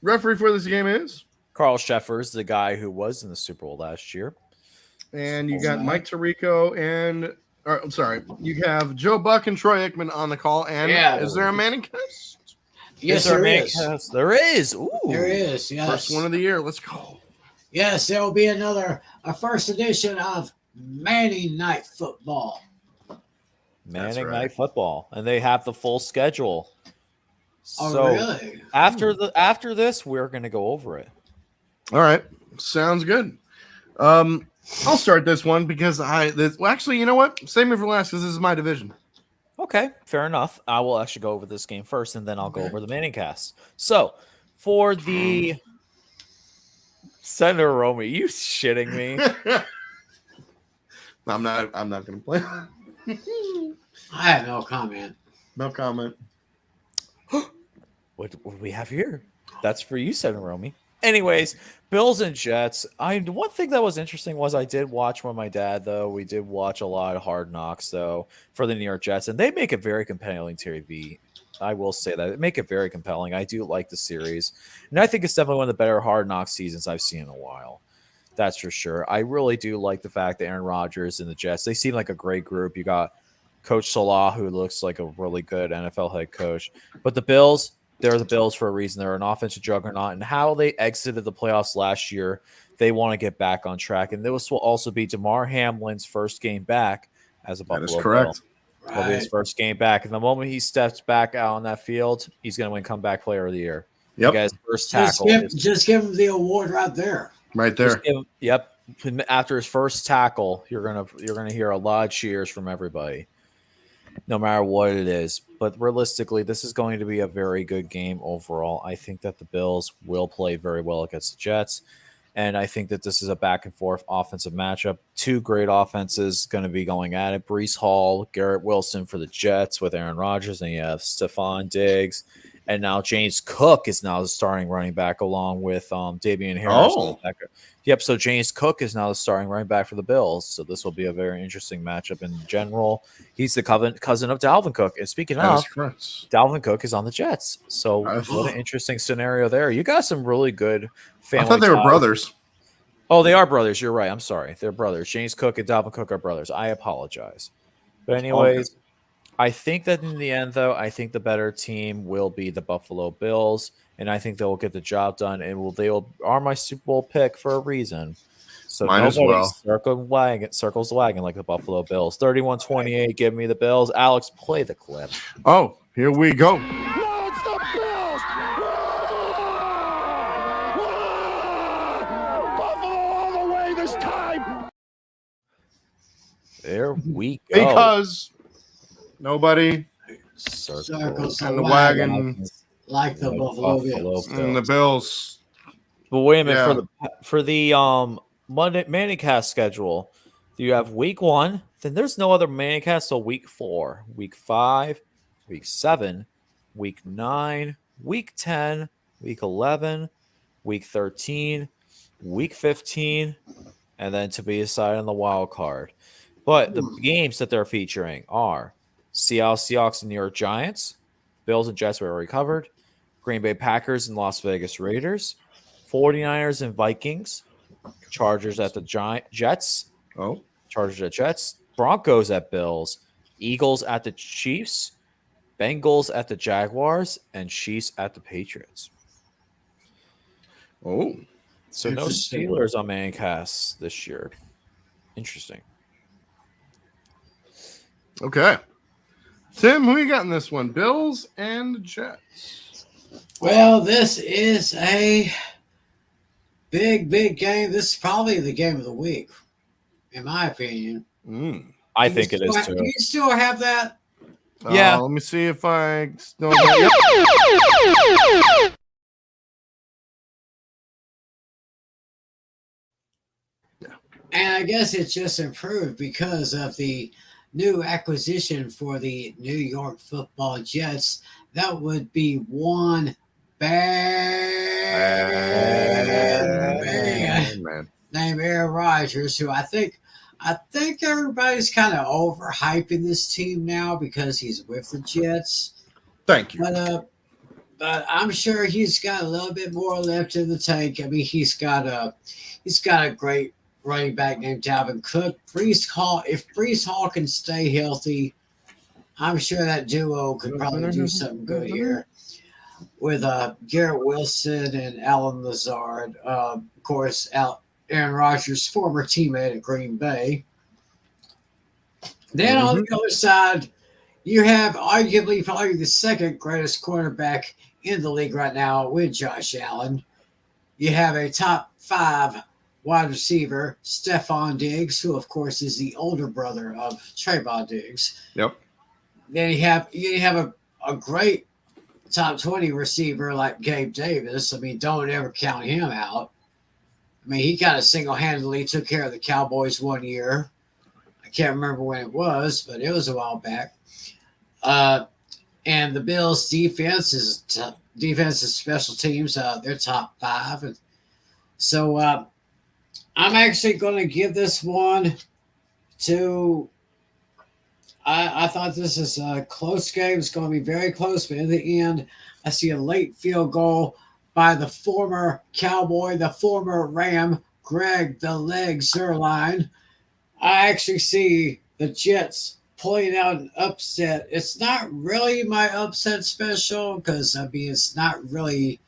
Referee for this game is? Carl Sheffers, the guy who was in the Super Bowl last year. And you got Mike Tirico I'm sorry. You have Joe Buck and Troy Aikman on the call. And is there a Manning cast? Yes, there is. There is. Ooh. There is, yes. First one of the year. Let's go. Yes, there will be a first edition of Manning Night Football. Manning Night Football. And they have the full schedule. Oh, So really? after this, we're going to go over it. All right. Sounds good. I'll start this one because actually, you know what? Save me for last because this is my division. Okay, fair enough. I will actually go over this game first, and then I'll go over the Manning cast. So, for the Senator Romy, you shitting me? I'm not going to play. I have no comment. No comment. What do we have here? That's for you, Senator Romy. Anyways, Bills and Jets. One thing that was interesting was I did watch with my dad, though. We did watch a lot of Hard Knocks, though, for the New York Jets, and they make it very compelling TV. I will say that. They make it very compelling. I do like the series, and I think it's definitely one of the better Hard Knocks seasons I've seen in a while. That's for sure. I really do like the fact that Aaron Rodgers and the Jets, they seem like a great group. You got Coach Salah, who looks like a really good NFL head coach. But the Bills, they're the Bills for a reason. They're an offensive juggernaut. And how they exited the playoffs last year, they want to get back on track. And this will also be DeMar Hamlin's first game back as a Buffalo Bill. That is correct. It'll be his first game back. And the moment he steps back out on that field, he's going to win comeback player of the year. Yep. The guy's first tackle. Just give him the award right there. Right there. Yep. After his first tackle, you're gonna hear a lot of cheers from everybody, no matter what it is. But realistically, this is going to be a very good game overall. I think that the Bills will play very well against the Jets, and I think that this is a back and forth offensive matchup. Two great offenses going to be going at it. Breece Hall, Garrett Wilson for the Jets with Aaron Rodgers, and you have Stephon Diggs. And now James Cook is now the starting running back along with Davian Harris. Oh. Yep, so James Cook is now the starting running back for the Bills. So this will be a very interesting matchup in general. He's the cousin of Dalvin Cook. And speaking of, Dalvin Cook is on the Jets. So what an interesting scenario there. You got some really good family. I thought they were brothers. Oh, they are brothers. You're right. I'm sorry. They're brothers. James Cook and Dalvin Cook are brothers. I apologize. But anyways, I think that in the end, though, I think the better team will be the Buffalo Bills, and I think they will get the job done, and they are my Super Bowl pick for a reason. So mine as well. Circles the wagon like the Buffalo Bills. 31-28, give me the Bills. Alex, play the clip. Oh, here we go. No, it's the Bills! Buffalo all the way this time! There we go. Because nobody Circles and the the wagon, wagon like the Buffalo Bills. and the Bills. But wait a minute Yeah. for the Monday Manicast schedule. You have week 1, then there's no other Manicast till week 4, week 5, week 7, week 9, week 10, week 11, week 13, week 15, and then to be decided on the wild card. But the games that they're featuring are Seattle Seahawks and New York Giants, Bills and Jets, we already covered, Green Bay Packers and Las Vegas Raiders, 49ers and Vikings, Chargers at the Jets, Oh, Chargers at Jets, Broncos at Bills, Eagles at the Chiefs, Bengals at the Jaguars, and Chiefs at the Patriots. oh, So no Interesting. Steelers on Mancast this year. Interesting. okay. Tim, who you got in this one? Bills and Jets. Well, this is a big game. This is probably the game of the week, in my opinion. I think it is too. Do you still have that? Yeah. Let me see if I still. And I guess it's just improved because of the new acquisition for the New York Football Jets. That would be one bad man named Aaron Rodgers, who I think everybody's kind of overhyping this team now because he's with the Jets. Thank you. But I'm sure he's got a little bit more left in the tank. I mean, he's got a great running back named Dalvin Cook. If Brees Hall can stay healthy, I'm sure that duo could probably do something good here. With Garrett Wilson and Alan Lazard, of course, Aaron Rodgers' former teammate at Green Bay. Then on the other side, you have arguably probably the second greatest quarterback in the league right now with Josh Allen. You have a top 5 wide receiver, Stephon Diggs, who of course is the older brother of Trayvon Diggs. Yep. Then you have a great top 20 receiver like Gabe Davis. I mean, don't ever count him out. I mean, he kind of single-handedly took care of the Cowboys one year. I can't remember when it was, but it was a while back. And the Bills' defense and special teams, they're top 5. And so I'm actually going to give this one to I thought this is a close game. It's going to be very close, but in the end, I see a late field goal by the former Cowboy, the former Ram, Greg the Leg Zerline. I actually see the Jets pulling out an upset. It's not really my upset special because, I mean, it's not really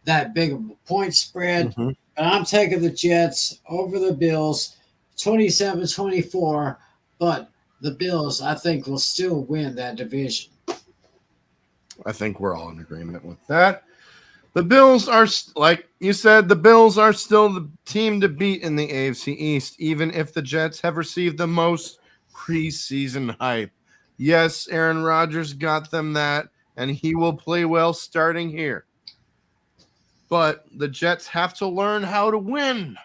that big of a point spread. But I'm taking the Jets over the Bills, 27-24, but the Bills, I think, will still win that division. I think we're all in agreement with that. The Bills are, like you said, the Bills are still the team to beat in the AFC East, even if the Jets have received the most preseason hype. Yes, Aaron Rodgers got them that, and he will play well starting here. But the Jets have to learn how to win,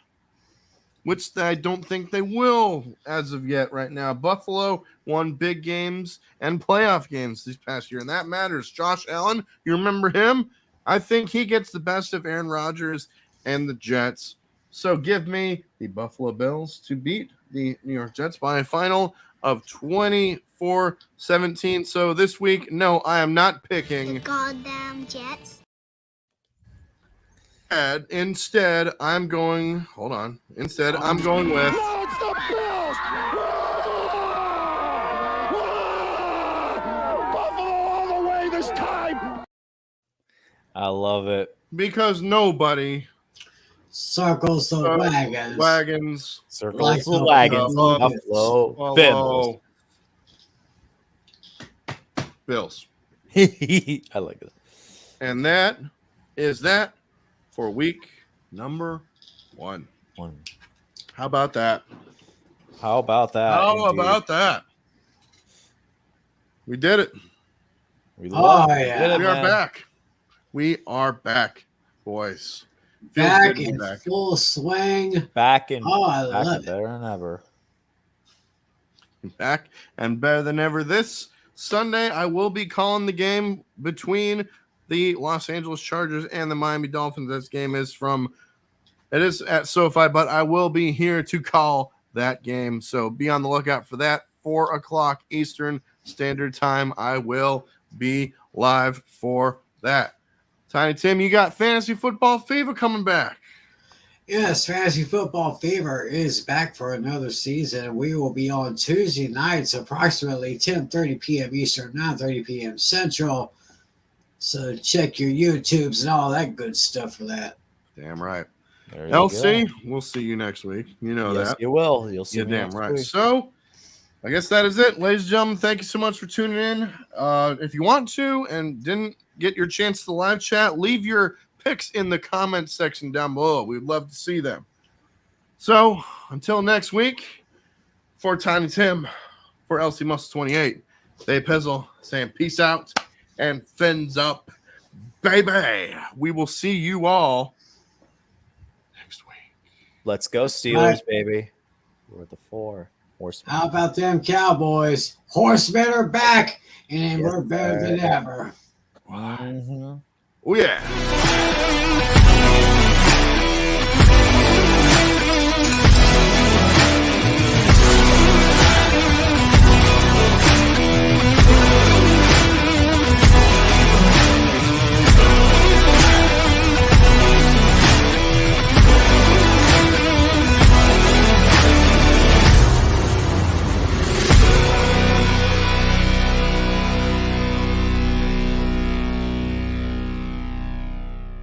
which I don't think they will as of yet right now. Buffalo won big games and playoff games this past year, and that matters. Josh Allen, you remember him? I think he gets the best of Aaron Rodgers and the Jets. So give me the Buffalo Bills to beat the New York Jets by a final of 24-17. So this week, no, I am not picking. Goddamn Jets. Instead, I'm going. Hold on. Instead, I'm going with. No, it's the Bills! Buffalo all the way this time! I love it. Because nobody Circles the wagons. Wagons. Circles Like the the wagons. Buffalo Buffalo Bills. Bills. I like it. And that is that for week number 1. How about that? How about that? How indeed? about that? We did it. We Oh, did yeah. it, We are man. back. We are back, boys. Feels Back good to be in back. full swing. Back and Oh, I back love and it. better than ever. Back and better than ever. This Sunday, I will be calling the game between the Los Angeles Chargers and the Miami Dolphins. This game is it is at SoFi, but I will be here to call that game. So be on the lookout for that. 4 o'clock Eastern Standard Time. I will be live for that. Tiny Tim, you got Fantasy Football Fever coming back. Yes, Fantasy Football Fever is back for another season. We will be on Tuesday nights, approximately 10:30 p.m. Eastern, 9:30 p.m. Central. So check your YouTubes and all that good stuff for that. Damn right. There you LC, go. we'll see you next week. You know Yes, that. you will. You'll see You're me damn next right. week. So I guess that is it, ladies and gentlemen. Thank you so much for tuning in. If you want to and didn't get your chance to live chat, leave your picks in the comment section down below. We'd love to see them. So until next week, for Tiny Tim, for LC Muscle 28, Dave Pizzle saying peace out and fins up, baby. We will see you all next week. Let's go, Steelers, right. baby. We're at the 4. Horsemen. How about them Cowboys? Horsemen are back, and Yes, we're better than sir. ever. Mhm. Oh, yeah.